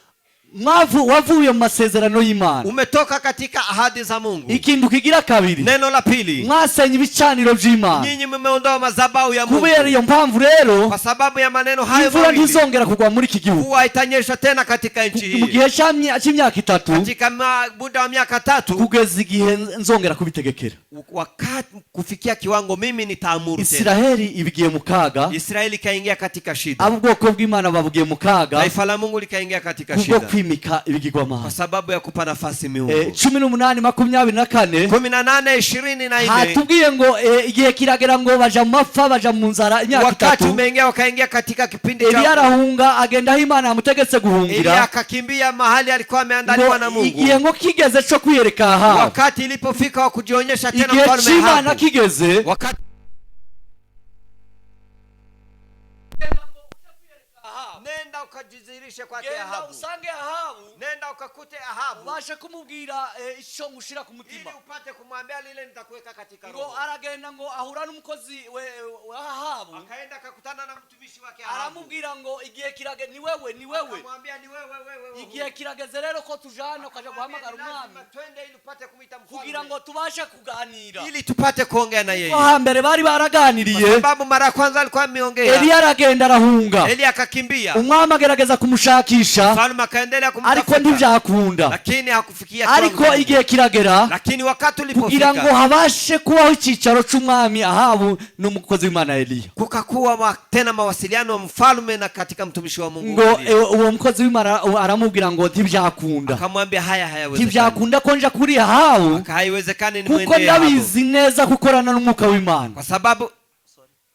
S2: wavuye mu masezerano y'Imana,
S1: umetoka katika ahadi za Mungu.
S2: Ikintu kigira kabiri,
S1: neno la pili,
S2: mwasenye ibicaniro by'Imana,
S1: nyinyi mmeondoa madhabahu ya Mungu.
S2: Kubera iyo mpamvu rero,
S1: kwa sababu ya maneno hayo
S2: mvura ntizongera kugwa muri iki gihugu,
S1: mvua itanyesha tena katika nchi hii
S2: mu gihe cy'imyaka 3,
S1: katika muda wa miaka 3,
S2: kugeza igihe nzongera kubitegekera.
S1: Wakati kufikia kiwango mimi nitaamuru tena.
S2: Israeli ibigiye mu kaga,
S1: Israeli kaingia katika shida,
S2: ubwoko bw'Imana babugiye mu kaga,
S1: taifa la Mungu likaingia katika shida,
S2: kwimika ibigirwamana,
S1: kwa sababu ya kupa nafasi miungu.
S2: 18:24,
S1: 18:24
S2: hatubwiye ngo igihe kiragera ngo baja mu mapfa, baja mu nzara imyaka 3.
S1: Wakati umeingia wakaingia katika kipindi cha
S2: Eliya arahunga, agenda aho Imana yamutegetse guhungira.
S1: Eliya akakimbia mahali alikuwa ameandaliwa na Mungu.
S2: Igihe ngo kigeze cyo kwiyereka Ahabu,
S1: wakati ilipofika wa kujionyesha tena mfalme Ahabu,
S2: igihe Imana kigeze,
S1: wakati nenda ukajizirishe kwa Ahabu,
S2: usange Ahabu,
S1: nenda ukakute Ahabu,
S2: bashe kumubwira icyo ngushira ku mutima,
S1: ili upate kumwambia lile nitakuweka katika roho.
S2: Ngo aragenda ngo ahura n'umukozi wa Ahabu,
S1: akaenda akakutana na mtumishi wake Ahabu,
S2: aramubwira ngo igihe kirage ni wewe,
S1: akamwambia ni wewe.
S2: Igihe kirageze rero ko tujana ukaja guhamagara umwami,
S1: twende ili upate kumita mfalme,
S2: kugira ngo tubashe kuganira,
S1: ili tupate kuongea na yeye.
S2: Kwa mbere bari baraganiriye,
S1: kwa sababu mara ya kwanza alikuwa ameongea.
S2: Eliya aragenda arahunga,
S1: Eliya akakimbia,
S2: umwami agerageza kumushakisha,
S1: mfalme akaendelea kumtafuta,
S2: ariko ntibyakunda,
S1: lakini hakufikia.
S2: Ariko igihe kiragera,
S1: lakini wakati ulipofika,
S2: kugira ngo habashe kubaho icicaro c'umwami Ahabu n'umukozi w'Imana Eliya,
S1: kukakuwa tena mawasiliano wa mfalme na katika mtumishi wa Mungu.
S2: Ngo uwo mukozi w'Imana aramubwira ngo ntibyakunda,
S1: akamwambia haiwezekani,
S2: ntibyakunda ko nja kuri Ahabu,
S1: haiwezekani nimwendee
S2: kuko ndabizi neza gukorana n'umwuka w'Imana,
S1: kwa sababu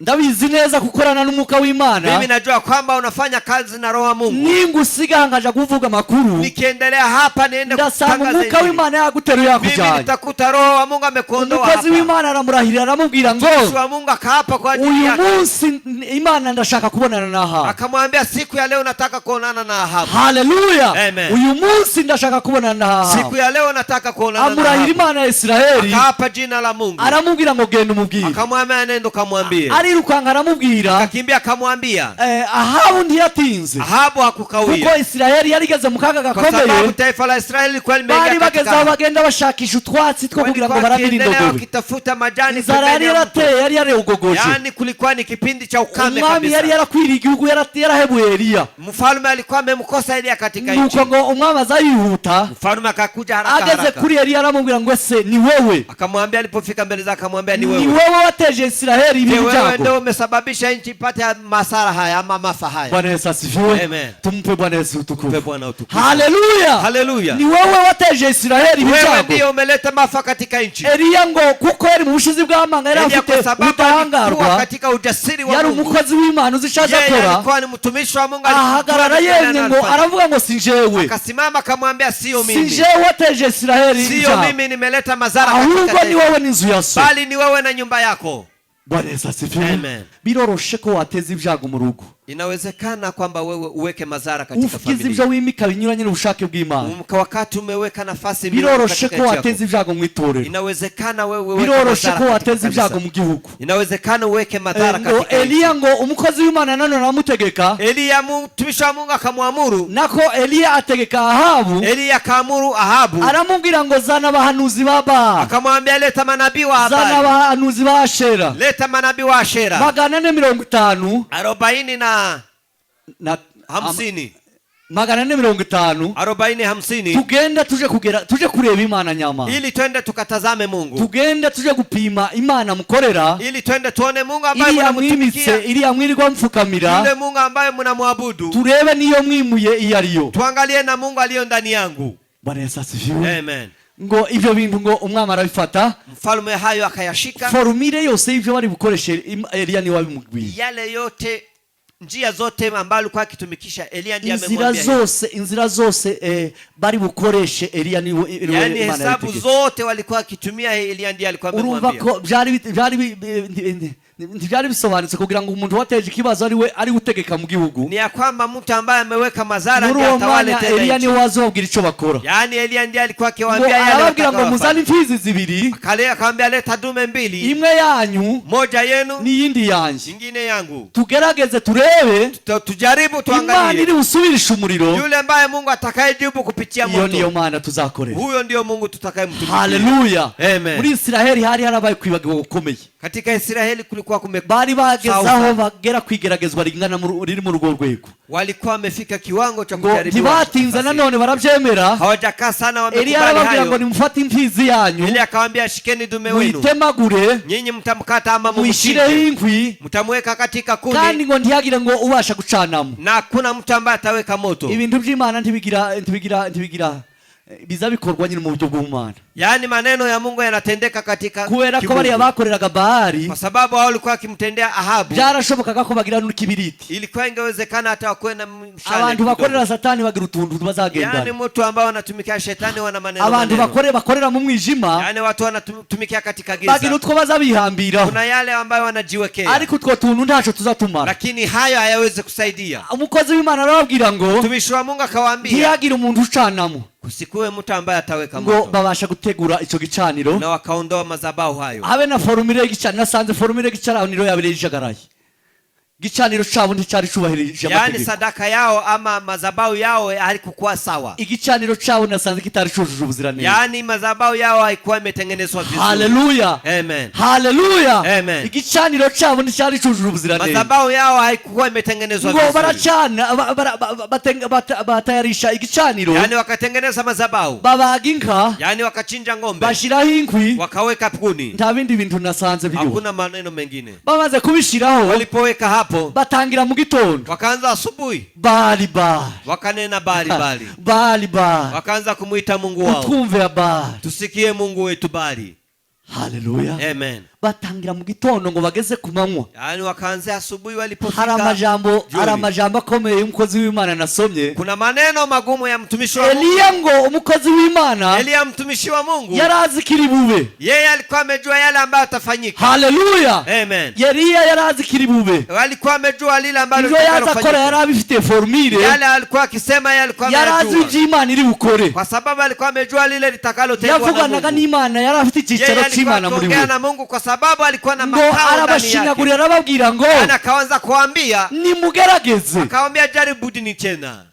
S2: ndabizi neza gukorana n'umwuka w'Imana.
S1: Mimi najua kwamba unafanya kazi na roho ya Mungu.
S2: Ningusiga ngaja kuvuga makuru,
S1: nikiendelea hapa niende
S2: kutangaza umwuka w'Imana yaguteruye yakujanye.
S1: Mimi nitakuta roho wa Mungu amekuondoa hapa.
S2: Umukozi w'Imana aramurahirira aramubwira ngo
S1: Yesu wa Mungu akaapa kwa ajili yake,
S2: uyu munsi Imana ndashaka kubonana na Ahabu.
S1: Akamwambia siku ya leo nataka kuonana na Ahabu.
S2: Haleluya,
S1: amen.
S2: Uyu munsi ndashaka kubonana na Ahabu,
S1: siku ya leo nataka kuonana na Ahabu.
S2: Amurahira Imana ya Israeli,
S1: akaapa jina la Mungu,
S2: aramubwira ngo genda umubwire.
S1: Akamwambia nenda kamwambie.
S2: Arirukanga aramubwira,
S1: akakimbia akamwambia,
S2: Ahabu ntiyatinze,
S1: Ahabu hakukawia,
S2: kuko Israeli yarigeze mu kaga gakomeye,
S1: kwa sababu taifa la Israeli kwa limeingia
S2: katika, bagenda bashakisha utwatsi two kugira ngo barabire indogobe,
S1: wakitafuta majani
S2: pembeni ya mto, yari yaregogoje,
S1: yani kulikuwa ni kipindi cha ukame kabisa.
S2: Umwami yari yarakwiriye igihugu, yarahebuye Eliya,
S1: mfalme alikuwa amemkosa Eliya katika nchi.
S2: Nuko ngo umwami azayihuta,
S1: mfalme akakuja haraka,
S2: ageze kuri Eliya aramubwira ngo ese ni wewe?
S1: Akamwambia, alipofika mbele zake akamwambia ni wewe.
S2: Ni wewe wateje Israeli ibi byago?
S1: ndio umesababisha nchi ipate masara haya ama maafa haya.
S2: Bwana Yesu asifiwe.
S1: Amen.
S2: Tumpe Bwana Yesu
S1: Mpe
S2: utukufu.
S1: Bwana utukufu.
S2: Haleluya.
S1: Haleluya.
S2: Ni wewe wateje Israeli
S1: Wewe
S2: ibyago.
S1: ndio umeleta maafa katika nchi.
S2: Eliya ngo kuko yari mu bushizi bw'amanga yari
S1: Elia
S2: afite
S1: kwa sababu alikuwa
S2: ubudahangarwa,
S1: katika ujasiri wa
S2: yari
S1: Mungu.
S2: umukozi w'Imana uzishaje
S1: Yeye
S2: akora,
S1: alikuwa ni mtumishi wa Mungu,
S2: ahagarara yemye ngo aravuga ngo si jewe,
S1: akasimama akamwambia sio
S2: si
S1: mimi.
S2: jewe wateje Israeli
S1: Sio
S2: ibyago,
S1: mimi nimeleta madhara
S2: ahubwo
S1: katika
S2: ni
S1: taifa,
S2: wowe n'inzu ya so.
S1: bali ni wewe na nyumba yako.
S2: Bwana Yesu asifiwe.
S1: Amen.
S2: Biroroshe ko wateza ibyago mu rugo,
S1: Inawezekana kwamba wewe uweke madhara katika
S2: ufikize ibyo
S1: familia.
S2: wimika binyuranye n'ubushake bw'Imana.
S1: Wakati umeweka nafasi
S2: Biroroshe ko wateza ibyago mu itorero,
S1: inawezekana wewe uweke
S2: biroroshe ko
S1: madhara
S2: wateza
S1: katika
S2: ibyago
S1: kanisa.
S2: mu gihugu.
S1: Inawezekana uweke madhara
S2: Ngo
S1: katika
S2: Eliya
S1: nchi.
S2: ngo umukozi w'Imana nanone aramutegeka,
S1: Elia mtumishi wa Mungu akamwamuru.
S2: nako Eliya ategeka Ahabu,
S1: Elia akaamuru Ahabu,
S2: aramubwira ngo zana abahanuzi baba,
S1: akamwambia leta manabii wa
S2: zana
S1: habari,
S2: abahanuzi ba Ashera
S1: leta manabii wa Ashera
S2: 450
S1: 40 na
S2: na
S1: 50
S2: 450
S1: 40 50,
S2: tugenda tuje kureba Imana nyama,
S1: ili twende tukatazame Mungu,
S2: tugenda tuje gupima Imana mukorera,
S1: ili twende tuone Mungu ambaye
S2: iriya
S1: mnamtumikia,
S2: mwimitse iriya mwirirwa mfukamira,
S1: yule Mungu ambaye mnamwabudu,
S2: turebe niyo mwimuye iyo ariyo,
S1: tuangalie na Mungu aliyo ndani yangu.
S2: Bwana Yesu asifiwe.
S1: Amen.
S2: Ngo ibyo bintu ngo umwami arabifata,
S1: Mfalme hayo akayashika,
S2: formire yose y'ibyo bari bukoreshe Eliya ni wabimubwiye,
S1: yale yote, njia zote ambazo alikuwa akitumikisha Elia ndiye
S2: inzira
S1: amemwambia.
S2: zose bari bukoreshe Eliya ni
S1: Yani hesabu zote walikuwa akitumia Elia ndiye alikuwa
S2: urumva
S1: amemwambia.
S2: ko byari bisobanutse kugira ngo umuntu wateje ikibazo ari utegeka mu gihugu,
S1: Ni ya kwamba mtu ambaye ameweka madhara
S2: muri
S1: ndiye
S2: uwo
S1: atawale
S2: mwanya
S1: tena
S2: Eliya
S1: nchi.
S2: ni wazobwira ico bakora,
S1: Yani Elia ndiye alikuwa
S2: ngo
S1: akiwaambia yale
S2: arababwira ngo muzane
S1: watakayofanya.
S2: imfizi zibiri,
S1: Kale akamwambia leta dume 2,
S2: imwe yanyu
S1: moja yenu
S2: n'iyindi yanje,
S1: nyingine yangu,
S2: tugerageze turebe
S1: tujaribu
S2: Imana
S1: tuangalie
S2: iri busubirisha umuriro,
S1: yule ambaye Mungu atakayejibu kupitia
S2: iyo niyo
S1: moto.
S2: Mana tuzakorera.
S1: Huyo ndio Mungu tutakayemtumikia.
S2: Haleluya.
S1: Amen.
S2: Muri Israeli hari harabaye kwibagirwa gukomeye,
S1: Katika Israeli kulikuwa
S2: bari bagezaho
S1: Saufa.
S2: bagera kwigeragezwa ringana riri mu rugo rwego,
S1: walikuwa wamefika kiwango cha
S2: ngo
S1: kujaribiwa.
S2: ntibatinze nanone barabyemera.
S1: Hawajakaa sana,
S2: Eliya
S1: wamekubali
S2: arababwira ngo
S1: hayo.
S2: nimufate imfizi yanyu
S1: Elia akawaambia shikeni dume wenu,
S2: muyitemagure,
S1: nyinyi mtamkata ama
S2: muyishireho
S1: mumchinje,
S2: inkwi,
S1: mtamweka katika
S2: kandi
S1: kuni,
S2: ngo ntihagire ngo ubasha gucanamo.
S1: na kuna mtu ambaye ataweka moto.
S2: Ibintu by'Imana ntibigira biza bikorwa nyine mu buryo bw'Imana,
S1: Yaani maneno ya Mungu yanatendeka katika
S2: kubera ko
S1: kimungu.
S2: bariya bakoreraga Bahali
S1: Kwa sababu hao walikuwa wakimtendea Ahabu,
S2: byarashobokaga ko bagira n'ikibiriti.
S1: ilikuwa ingewezekana hata wakuwe na mshale
S2: Abantu
S1: kidogo.
S2: bakorera Satani bagira utuntu
S1: Yaani
S2: bazagendana,
S1: mtu ambao wanatumikia shetani wana maneno
S2: abantu
S1: maneno.
S2: bakorera mu mwijima
S1: Yaani watu wanatumikia katika
S2: bagira
S1: giza.
S2: utwo bazabihambiraho,
S1: Kuna yale ambayo wanajiwekea,
S2: ariko utwo tuntu ntaco tuzatumara.
S1: lakini hayo hayawezi kusaidia.
S2: Umukozi w'Imana arababwira ngo
S1: Mtumishi wa Mungu akawaambia
S2: ntihagire umuntu ucanamo,
S1: kusikuwe mtu ambaye ataweka
S2: ngo
S1: moto,
S2: babasha gutegura ico gicaniro,
S1: na wakaondoa madhabahu hayo.
S2: habe na formule y'igicaniro. Nasanze formule y'igicaniro yabereye ijagaraye, igicaniro cabo nticyari cubahirije
S1: Yaani
S2: amategeko,
S1: sadaka yao ama madhabahu yao haikuwa sawa.
S2: igicaniro cabo nasanze kitari cujuje ubuziranenge.
S1: Yaani madhabahu yao haikuwa imetengenezwa vizuri.
S2: Haleluya,
S1: Amen.
S2: haleluya.
S1: Amen.
S2: Igicaniro cabo nticyari cujuje ubuziranenge,
S1: Madhabahu yao haikuwa imetengenezwa
S2: ngo
S1: vizuri.
S2: baracana batayarisha igicaniro,
S1: Yaani wakatengeneza madhabahu,
S2: babaga inka,
S1: yaani wakachinja ng'ombe,
S2: bashiraho inkwi,
S1: wakaweka kuni.
S2: nta bindi bintu nasanze biriho.
S1: Hakuna maneno mengine.
S2: Bamaze kubishiraho
S1: Walipoweka hapo,
S2: batangira mu gitondo,
S1: wakaanza asubuhi,
S2: bali
S1: wakanena bali bali,
S2: bali
S1: wakaanza kumuita Mungu wao,
S2: utwumve bali.
S1: tusikie Mungu wetu bali.
S2: Haleluya.
S1: Amen.
S2: Batangira mu gitondo ngo bageze ku manywa.
S1: Yaani wakaanza asubuhi,
S2: Hari
S1: walipofika
S2: amajambo akomeye y'umukozi w'Imana nasomye.
S1: kuna maneno magumu ya mtumishi wa Mungu.
S2: Eliya ngo umukozi w'Imana
S1: Elia mtumishi wa Mungu,
S2: yarazi kiri bube.
S1: yeye alikuwa amejua yale ambayo atafanyika.
S2: Haleluya.
S1: Amen.
S2: Eliya yarazi kiri bube.
S1: Alikuwa amejua lile ambalo
S2: Ibyo yaza akora
S1: litakalofanyika.
S2: yarabifite formule,
S1: Yale alikuwa akisema, yeye alikuwa
S2: yarazi
S1: amejua,
S2: ibyo Imana iri bukore.
S1: kwa sababu alikuwa amejua lile litakalotendwa na
S2: Yavuganaga
S1: Mungu.
S2: n'Imana, yarafite
S1: Yeye
S2: icyicaro
S1: alikuwa
S2: cy'Imana muri
S1: akiongea
S2: we.
S1: na Mungu kwa sababu alikuwa na
S2: Ngo
S1: makao ndani
S2: arabashinyagurira,
S1: yake.
S2: arababwira ngo
S1: Yaani akaanza kuambia,
S2: nimugerageze.
S1: akawaambia jaribuni tena.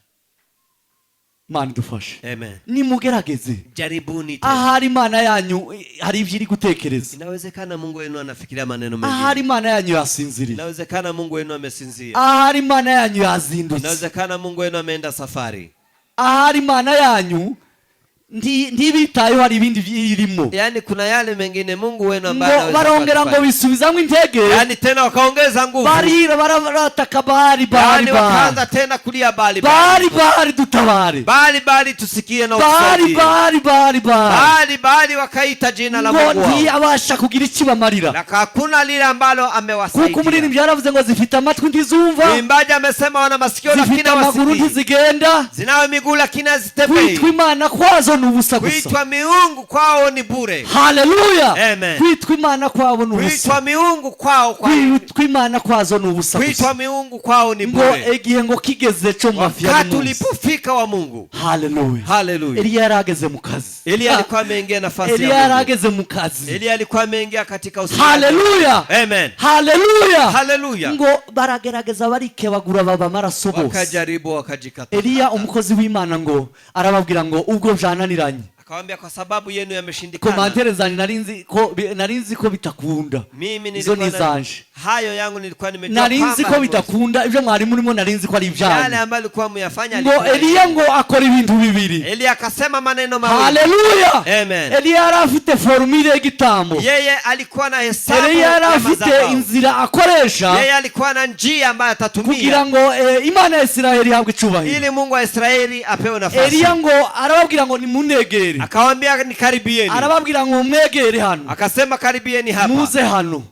S2: Mana idufashe.
S1: Amen.
S2: Nimugerageze.
S1: Jaribuni tena.
S2: Ahari Imana yanyu hari ibyo iri gutekereza.
S1: Inawezekana Mungu wenu anafikiria maneno
S2: Ahari
S1: mengine.
S2: Imana yanyu yasinziriye.
S1: Inawezekana Mungu wenu amesinzia.
S2: Ahari Imana yanyu yazindutse.
S1: Inawezekana Mungu wenu ameenda safari.
S2: Ahari Imana yanyu ntibitayeho hari ibindi birimo.
S1: Yani kuna yale mengine Mungu wenu ambaye
S2: ngo
S1: anaweza
S2: barongera ngo
S1: kufanya.
S2: bisubizamo intege,
S1: Yani tena wakaongeza nguvu.
S2: barataka Bali
S1: Yani wakaanza tena kulia Bali
S2: dutabare,
S1: Bali tusikie na
S2: Bali
S1: utusaidie. Bali wakaita jina la Mungu wao.
S2: ntiyabasha kugira ikibamarira,
S1: Na hakuna lile ambalo amewasaidia.
S2: kuko umuririmbyi yaravuze ngo zifite amatwi ntizumva,
S1: Mwimbaji amesema wana masikio
S2: zifite
S1: lakini
S2: amaguru
S1: hawasikii,
S2: ntizigenda,
S1: zinayo miguu lakini hazitembei.
S2: kwitwa Imana kwazo ni ubusa gusa.
S1: Kuitwa miungu kwao ni bure.
S2: Haleluya.
S1: Amen.
S2: Kwitwa Imana kwabo ni ubusa,
S1: Kuitwa miungu kwao
S2: kwitwa Imana kwazo ni ubusa
S1: kuitwa
S2: gusa.
S1: miungu kwao ni
S2: ngo
S1: bure.
S2: egihe ngo kigeze cyo mafia
S1: Wakati
S2: ni munsi.
S1: ulipofika wa Mungu.
S2: Haleluya.
S1: Haleluya.
S2: Eliya yarageze mu kazi.
S1: Eliya alikuwa ameingia nafasi ya
S2: Eliya
S1: Mungu.
S2: yarageze mu kazi.
S1: Eliya alikuwa ameingia katika usiku.
S2: Haleluya.
S1: Amen.
S2: Haleluya.
S1: Haleluya.
S2: ngo baragerageza barikebagura baba maraso bose.
S1: Wakajaribu wakajikata.
S2: Eliya umukozi w'Imana ngo arababwira ngo ubwo byananiranye,
S1: Akamwambia kwa sababu yenu yameshindikana.
S2: komantere zani narinzi ko bitakunda.
S1: Mimi
S2: Izo
S1: nilikuwa
S2: nizanje.
S1: hayo yangu nilikuwa nimejua
S2: Narinzi ko bitakunda, ibyo mwari murimo narinzi ko ari
S1: yale
S2: ibyanyu.
S1: ambayo alikuwa muyafanya.
S2: ngo Eliya ngo akora ibintu bibiri.
S1: Eliya akasema maneno mawili.
S2: Haleluya.
S1: Amen.
S2: Eliya yari afite formule y'igitambo.
S1: Yeye alikuwa na hesabu
S2: Eliya yari
S1: ya
S2: afite
S1: mazao.
S2: inzira akoresha
S1: Yeye alikuwa na njia ambayo atatumia
S2: kugira ngo Imana ya Isiraheli ihabwe icubahiro.
S1: ili Mungu wa Israeli apewe nafasi.
S2: Eliya ngo arababwira ngo nimunegere,
S1: Akawaambia nikaribieni.
S2: arababwira ngo mwegere hano,
S1: Akasema karibieni hapa.
S2: muze hano.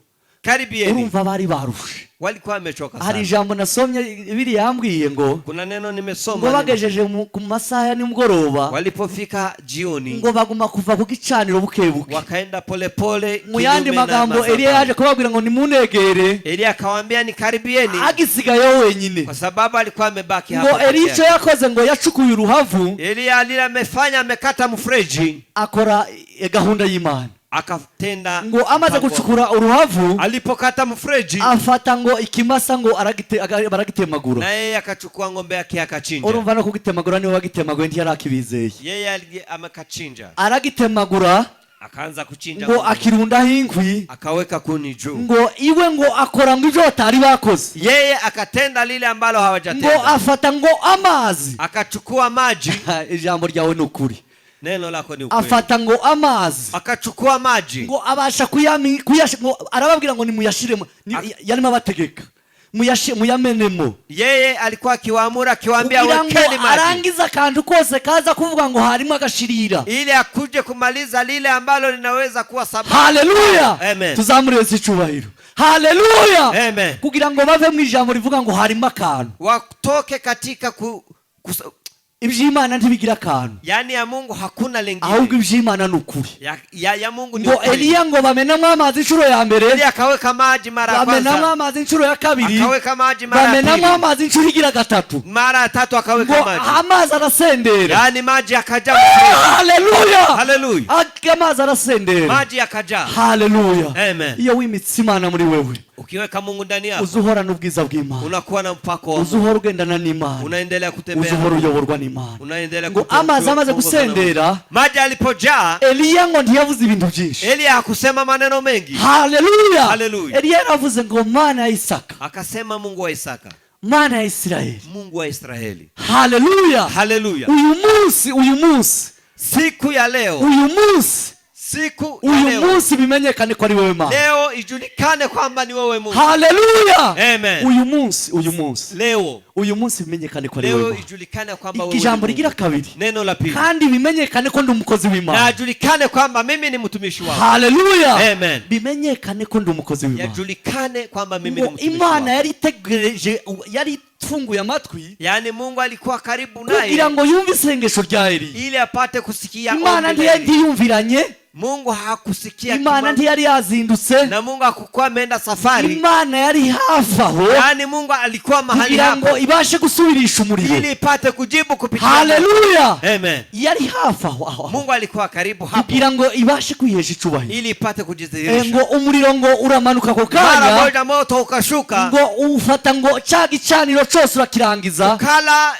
S1: Karibieni.
S2: Urumva bari barushe.
S1: Walikuwa wamechoka
S2: Hari
S1: sana.
S2: ijambo nasomye biri yambwiye ngo
S1: Kuna neno
S2: ngo
S1: nimesoma.
S2: bagejeje ku masaha ya nimugoroba,
S1: Walipofika jioni
S2: ngo baguma kuva ku gicaniro bukebuke.
S1: wakaenda polepole.
S2: Mu yandi magambo Eliya yaje kubabwira ngo nimunegere,
S1: Eliya akawaambia nikaribieni.
S2: agisigaye wenyine.
S1: Kwa sababu alikuwa amebaki
S2: ngo
S1: hapo.
S2: Eliya icyo yakoze ngo yacukuye uruhavu,
S1: Eliya alile amefanya amekata mfreji.
S2: akora gahunda y'Imana.
S1: Akatenda
S2: ngo amaze gucukura uruhavu,
S1: alipokata mfreji
S2: afata ngo ikimasa ngo baragitemagura.
S1: na yeye akachukua ng'ombe yake akachinja.
S2: Urumva no kugitemagura niwe wagitemagura ntiyarakibizeye.
S1: Yeye amekachinja.
S2: Aragitemagura
S1: Akaanza kuchinja
S2: ngo akirundaho inkwi,
S1: akaweka kuni juu.
S2: ngo iwe ngo akora ngo ibyo batari bakoze.
S1: Yeye akatenda lile ambalo
S2: ngo
S1: hawajatenda.
S2: afata ngo amazi,
S1: Akachukua maji.
S2: ijambo ryawe ni ukuri.
S1: Neno lako ni ukweli.
S2: Afata ngo amazi,
S1: Akachukua maji.
S2: ngo abasha ngo arababwira ngo nimuyashiremo, yarimo abategeka muyamenemo.
S1: Yeye alikuwa akiwaamura akiwaambia
S2: kugira
S1: wekeni
S2: ngo
S1: maji
S2: arangiza akantu kose kaza kuvuga ngo harimo agashirira.
S1: ili akuje kumaliza lile ambalo linaweza kuwa sababu.
S2: Haleluya.
S1: Amen.
S2: Tuzamureze icubahiro. Haleluya.
S1: Amen.
S2: kugira ngo bave mu ijambo rivuga ngo harimo akantu.
S1: Watoke katika
S2: iby'Imana ntibigira akantu,
S1: yani ya Mungu hakuna lengine.
S2: ahubwo iby'Imana ni ukuri.
S1: Ya Mungu ni
S2: ngo
S1: ukweli.
S2: Eliya ngo bamenamo amazi inshuro ya mbere,
S1: Eliya akaweka maji mara ya
S2: bamenamo
S1: kwanza.
S2: amazi inshuro ya kabiri,
S1: Akaweka maji mara ya
S2: bamenamo
S1: pili.
S2: amazi inshuro igira gatatu.
S1: Mara ya tatu
S2: ngo
S1: akaweka maji.
S2: amazi arasendera.
S1: Yani maji yakajaa mfreji.
S2: Haleluya.
S1: Haleluya.
S2: Amazi arasendera.
S1: Maji yakajaa.
S2: Haleluya.
S1: Amen.
S2: iyo wimitse Imana muri wewe,
S1: Ukiweka Mungu ndani yako,
S2: uzuhorana ubwiza bw'Imana,
S1: unakuwa na mpako wa Mungu.
S2: uzuhora ugendana n'Imana,
S1: Unaendelea kutembea.
S2: uzuhora uyoborwa n'Imana.
S1: Unaendelea
S2: ngo amazi amaze gusendera,
S1: maji alipojaa,
S2: Eliya ngo ntiyavuze ibintu byinshi.
S1: Eliya hakusema maneno mengi.
S2: Haleluya.
S1: Haleluya.
S2: Eliya yaravuze ngo Mana ya Isaka,
S1: Akasema Mungu wa Isaka,
S2: Mana ya Israeli.
S1: Mungu wa Israeli.
S2: Haleluya.
S1: Haleluya.
S2: uyu munsi
S1: Siku ya leo, siku ya
S2: uyu
S1: leo,
S2: munsi bimenyekane ko ari wewe Mana.
S1: leo ijulikane kwamba ni wewe Mungu.
S2: Haleluya.
S1: Amen.
S2: uyu munsi bimenyekane ko ari
S1: leo
S2: wewe.
S1: ijulikane kwamba wewe.
S2: Ijambo rigira kabiri,
S1: Neno la pili,
S2: kandi bimenyekane ko ndi umukozi w'Imana.
S1: na ajulikane kwamba mimi ni mtumishi wako.
S2: Haleluya.
S1: Amen.
S2: bimenyekane ko ndi umukozi w'Imana.
S1: Yajulikane kwamba mimi ni
S2: ngo
S1: mtumishi
S2: Imana
S1: wako.
S2: yari itegereje, yari ifunguye amatwi
S1: Yani Mungu alikuwa karibu naye
S2: kugira ngo yumve isengesho rya Eliya.
S1: ili apate kusikia
S2: Imana
S1: ombi la Eliya.
S2: ntiyumviranye,
S1: Mungu hakusikia
S2: Imana
S1: kima,
S2: ntiyari yazindutse,
S1: na Mungu hakukuwa ameenda safari.
S2: Imana yari hafi aho
S1: Yani Mungu alikuwa mahali
S2: kugira ngo
S1: hapo
S2: ibashe gusubirisha umuriro.
S1: ili ipate kujibu kupitia.
S2: Haleluya.
S1: Amen.
S2: yari hafi aho
S1: Mungu alikuwa karibu hapo
S2: kugira ngo ibashe kwihesha icubahiro.
S1: ili ipate kujidhihirisha.
S2: ngo umuriro ngo uramanuka ko
S1: Mara
S2: kanya,
S1: moja moto ukashuka,
S2: ngo ufata ngo cya gicaniro cyose urakirangiza.
S1: kala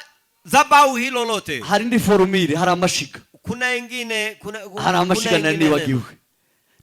S1: zabau hilo lote.
S2: hari indi forumire, hari amashiga,
S1: Kuna ingine
S2: hari amashiga nari nibagiwe.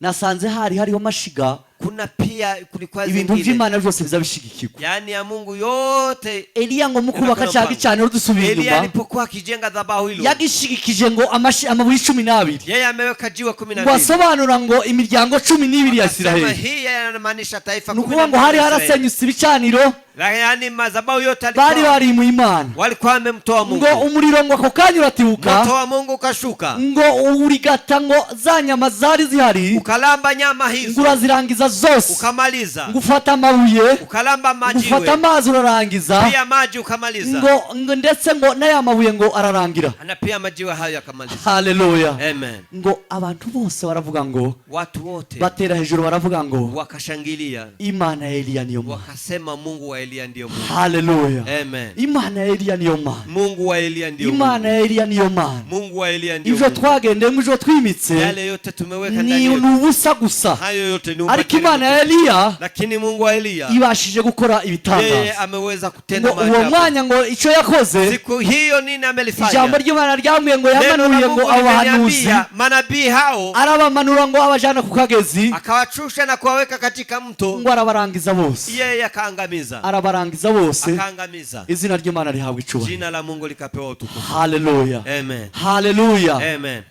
S2: nasanze hariho amashiga
S1: kuna pia kulikuwa
S2: ibintu
S1: zingine,
S2: by'Imana byose bizabishigikirwa.
S1: yani ya Mungu yote.
S2: Eliya ngo mukubaka cya gicaniro dusubiye
S1: Elia
S2: inyuma
S1: alipokuwa akijenga dhabahu hilo,
S2: yagishigikije ngo amabuye 12
S1: yeye ameweka jiwe
S2: ngo
S1: 12.
S2: asobanura ngo imiryango 12 ya
S1: Akasema
S2: Isiraheli.
S1: hii yanamaanisha taifa
S2: Nukuvuga ngo hari
S1: 12 ya Israeli.
S2: harasenyutse ibicaniro,
S1: Yani madhabahu yote
S2: bari bari mu Imana,
S1: walikuwa wamemtoa Mungu,
S2: ngo umuriro ngo ako kanya uratibuka,
S1: moto wa Mungu ukashuka,
S2: ngo urigata ngo za nyama zari zihari,
S1: ukalamba nyama hizo,
S2: ngo urazirangiza zose,
S1: ukamaliza,
S2: ngo ufata amabuye,
S1: ukalamba
S2: ngo
S1: majiwe,
S2: ufata amazi urarangiza,
S1: pia maji ukamaliza,
S2: ngo ndetse ngo n'aya mabuye ngo ararangira.
S1: na pia majiwe hayo yakamaliza.
S2: Haleluya.
S1: Amen.
S2: Ngo abantu bose baravuga ngo,
S1: Watu wote
S2: batera hejuru baravuga ngo
S1: wakashangilia,
S2: Imana ya Eliya niyo Mana.
S1: wakasema Mungu wa Elia ndio Mungu.
S2: Haleluya.
S1: Amen.
S2: Imana ya Eliya niyo Mana.
S1: Mungu wa Elia ndio
S2: Imana
S1: Mungu.
S2: ya Eliya niyo Mana.
S1: Mungu wa Elia ndio
S2: Ivyo
S1: Mungu.
S2: twagendeye ngo ivyo twimitse
S1: Yale yote tumeweka ndani
S2: ni
S1: yetu,
S2: ubusa gusa,
S1: hayo yote ni
S2: ariko
S1: ubatili.
S2: Imana ya Eliya
S1: Lakini Mungu wa Elia
S2: ibashije gukora
S1: yeye
S2: ibitangaza.
S1: ameweza kutenda
S2: Ngo uwo
S1: maajabu.
S2: mwanya ngo icyo yakoze,
S1: Siku hiyo nini amelifanya?
S2: ijambo ry'Imana ryambwiye ngo
S1: Neno la
S2: yamanuye
S1: Mungu
S2: ngo abahanuzi
S1: limeniambia, manabii hao
S2: arabamanura ngo abajana ku kagezi,
S1: akawachusha na kuwaweka katika mto,
S2: ngo arabarangiza bose,
S1: yeye akaangamiza,
S2: arabarangiza bose.
S1: akaangamiza.
S2: Izina ry'Imana rihabwa icubahiro.
S1: Jina la Mungu likapewa utukufu.
S2: Haleluya.
S1: Amen.
S2: Haleluya.
S1: Amen.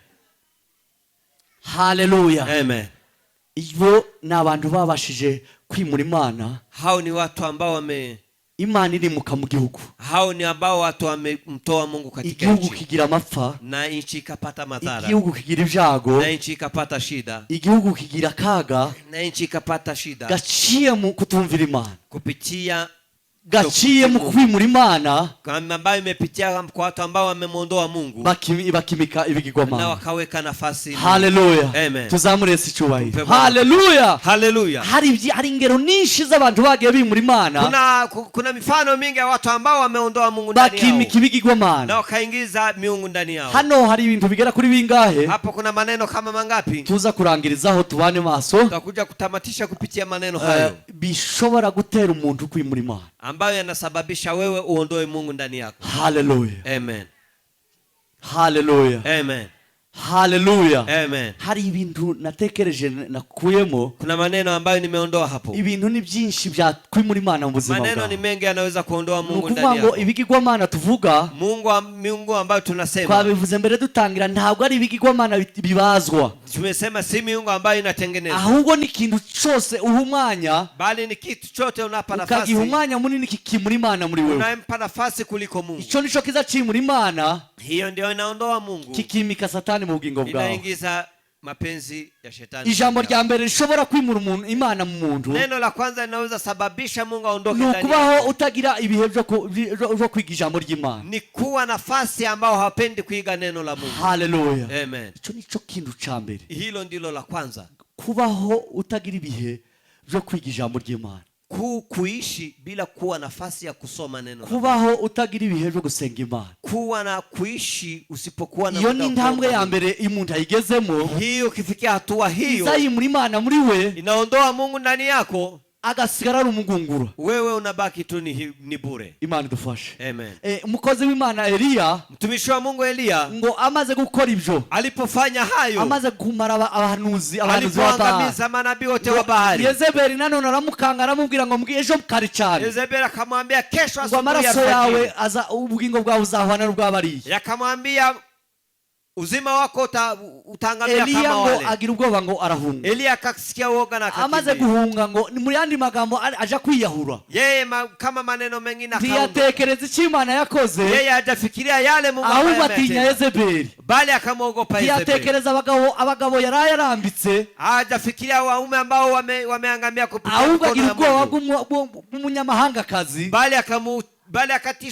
S2: Haleluya.
S1: Amen.
S2: Ibo ni abantu babashije kwimura Imana.
S1: Hao ni watu ambao
S2: Imana irimuka mu gihugu,
S1: hao ni ambao watu wamemtoa Mungu katika
S2: igihugu
S1: nchi,
S2: kigira amapfa,
S1: na nchi ikapata madhara,
S2: igihugu kigira ibyago,
S1: na nchi ikapata shida,
S2: igihugu kigira akaga
S1: na nchi ikapata shida
S2: gaciye mu kutumvira Imana,
S1: kupitia
S2: gaciye mu kwimura Imana,
S1: ambayo imepitia kwa watu ambao wamemwondoa Mungu
S2: bakimika
S1: na
S2: ibigirwamana.
S1: wakaweka nafasi.
S2: Haleluya.
S1: Amen.
S2: Tuzamure Yesu icyubahiro.
S1: Tupe
S2: Haleluya.
S1: Haleluya.
S2: Hari ingero nyinshi z'abantu bagiye bimura Imana,
S1: Kuna mifano mingi ya watu ambao wameondoa Mungu ndani yao
S2: bakimika ibigirwamana.
S1: na wakaingiza miungu ndani yao.
S2: Hano hari ibintu bigera kuri bingahe?
S1: Hapo kuna maneno kama mangapi?
S2: Tuza kurangirizaho tubane maso,
S1: Tutakuja kutamatisha kupitia maneno hayo
S2: bishobora gutera umuntu kwimura Imana,
S1: ambayo yanasababisha wewe uondoe Mungu ndani yako.
S2: Haleluya.
S1: Amen.
S2: Haleluya.
S1: Amen.
S2: Haleluya.
S1: Amen.
S2: Hari ibintu natekereje nakuyemo,
S1: Kuna maneno ambayo nimeondoa hapo.
S2: ibintu ni byinshi bya kwimura Imana mu buzima
S1: Maneno ni
S2: bwawe.
S1: mengi yanaweza kuondoa Mungu
S2: Nukuvuga
S1: ndani
S2: ngo
S1: yako.
S2: ibigirwamana tuvuga,
S1: Mungu ambayo tunasema,
S2: twabivuze mbere dutangira, ntabwo ari ibigirwamana bibazwa,
S1: tumesema si miungu ambayo inatengenezwa,
S2: ahubwo ni ikintu cyose uha umwanya,
S1: bali ni kitu chote unapa
S2: ukagiha
S1: nafasi,
S2: umwanya munini kikimura Imana muri wewe.
S1: unampa nafasi kuliko Mungu.
S2: Icyo nico kiza cimura Imana,
S1: Hiyo ndio inaondoa Mungu,
S2: kikimika Satani mu bugingo bwawe.
S1: inaingiza mapenzi ya shetani.
S2: Ijambo rya mbere rishobora kwimura umuntu Imana mu muntu,
S1: Neno la kwanza linaweza sababisha Mungu aondoke
S2: ni
S1: ndani
S2: ukubaho
S1: yako,
S2: utagira ibihe byo kwiga ijambo ry'Imana.
S1: ni kuwa nafasi ambao hawapendi kuiga neno la Mungu.
S2: Haleluya.
S1: Amen.
S2: Icyo nico kintu ca mbere,
S1: Hilo ndilo la kwanza,
S2: kubaho utagira ibihe byo kwiga ijambo ry'Imana,
S1: kuishi bila kuwa nafasi ya kusoma neno la Mungu.
S2: kubaho utagira ibihe byo gusenga Imana.
S1: Kuwa na kuishi usipokuwa na
S2: Iyo
S1: muda
S2: ni
S1: wa
S2: intambwe
S1: kuomba
S2: ya
S1: Mungu.
S2: mbere umuntu ayigezemo,
S1: Hiyo ukifikia hatua hiyo
S2: izayimura Imana muri we,
S1: inaondoa Mungu ndani yako,
S2: agasigara ari umugungura.
S1: wewe unabaki tu ni bure.
S2: Imana idufashe.
S1: Amen.
S2: Umukozi w'Imana Eliya
S1: Mtumishi wa Mungu Elia
S2: ngo amaze gukora ibyo,
S1: alipofanya hayo,
S2: amaze kumara abahanuzi ba Baali,
S1: alipoangamiza manabii wote wa bahari,
S2: Yezebeli nanone aramukanga aramubwira ngo mbwiye ejo kare cyane,
S1: Yezebeli akamwambia kesho
S2: ngo
S1: asubuhi
S2: amaraso
S1: alfajiri,
S2: yawe aza ubugingo bwawe uzahwana n'ubw'abariye.
S1: yakamwambia uzima wako utaangamia
S2: Eliya
S1: kama
S2: ngo
S1: wale.
S2: agira ubwoba ngo arahunga,
S1: Elia akasikia woga na
S2: amaze
S1: akakimbia.
S2: guhunga ngo ni mu yandi magambo aja kwiyahura,
S1: Yeye kama maneno mengine akaomba.
S2: ntiyatekereza icyo Imana yakoze,
S1: Yeye hajafikiria yale Mungu
S2: ahubwo
S1: ambaye
S2: atinya
S1: ametenda,
S2: Yezebeli.
S1: bali akamwogopa Yezebeli.
S2: Ntiyatekereza abagabo yari yarambitse,
S1: Hajafikiria waume ambao wameangamia kupitia
S2: ahubwo
S1: mkono
S2: agira
S1: wa
S2: ubwoba
S1: Mungu,
S2: bw'umunyamahangakazi,
S1: bali akatisha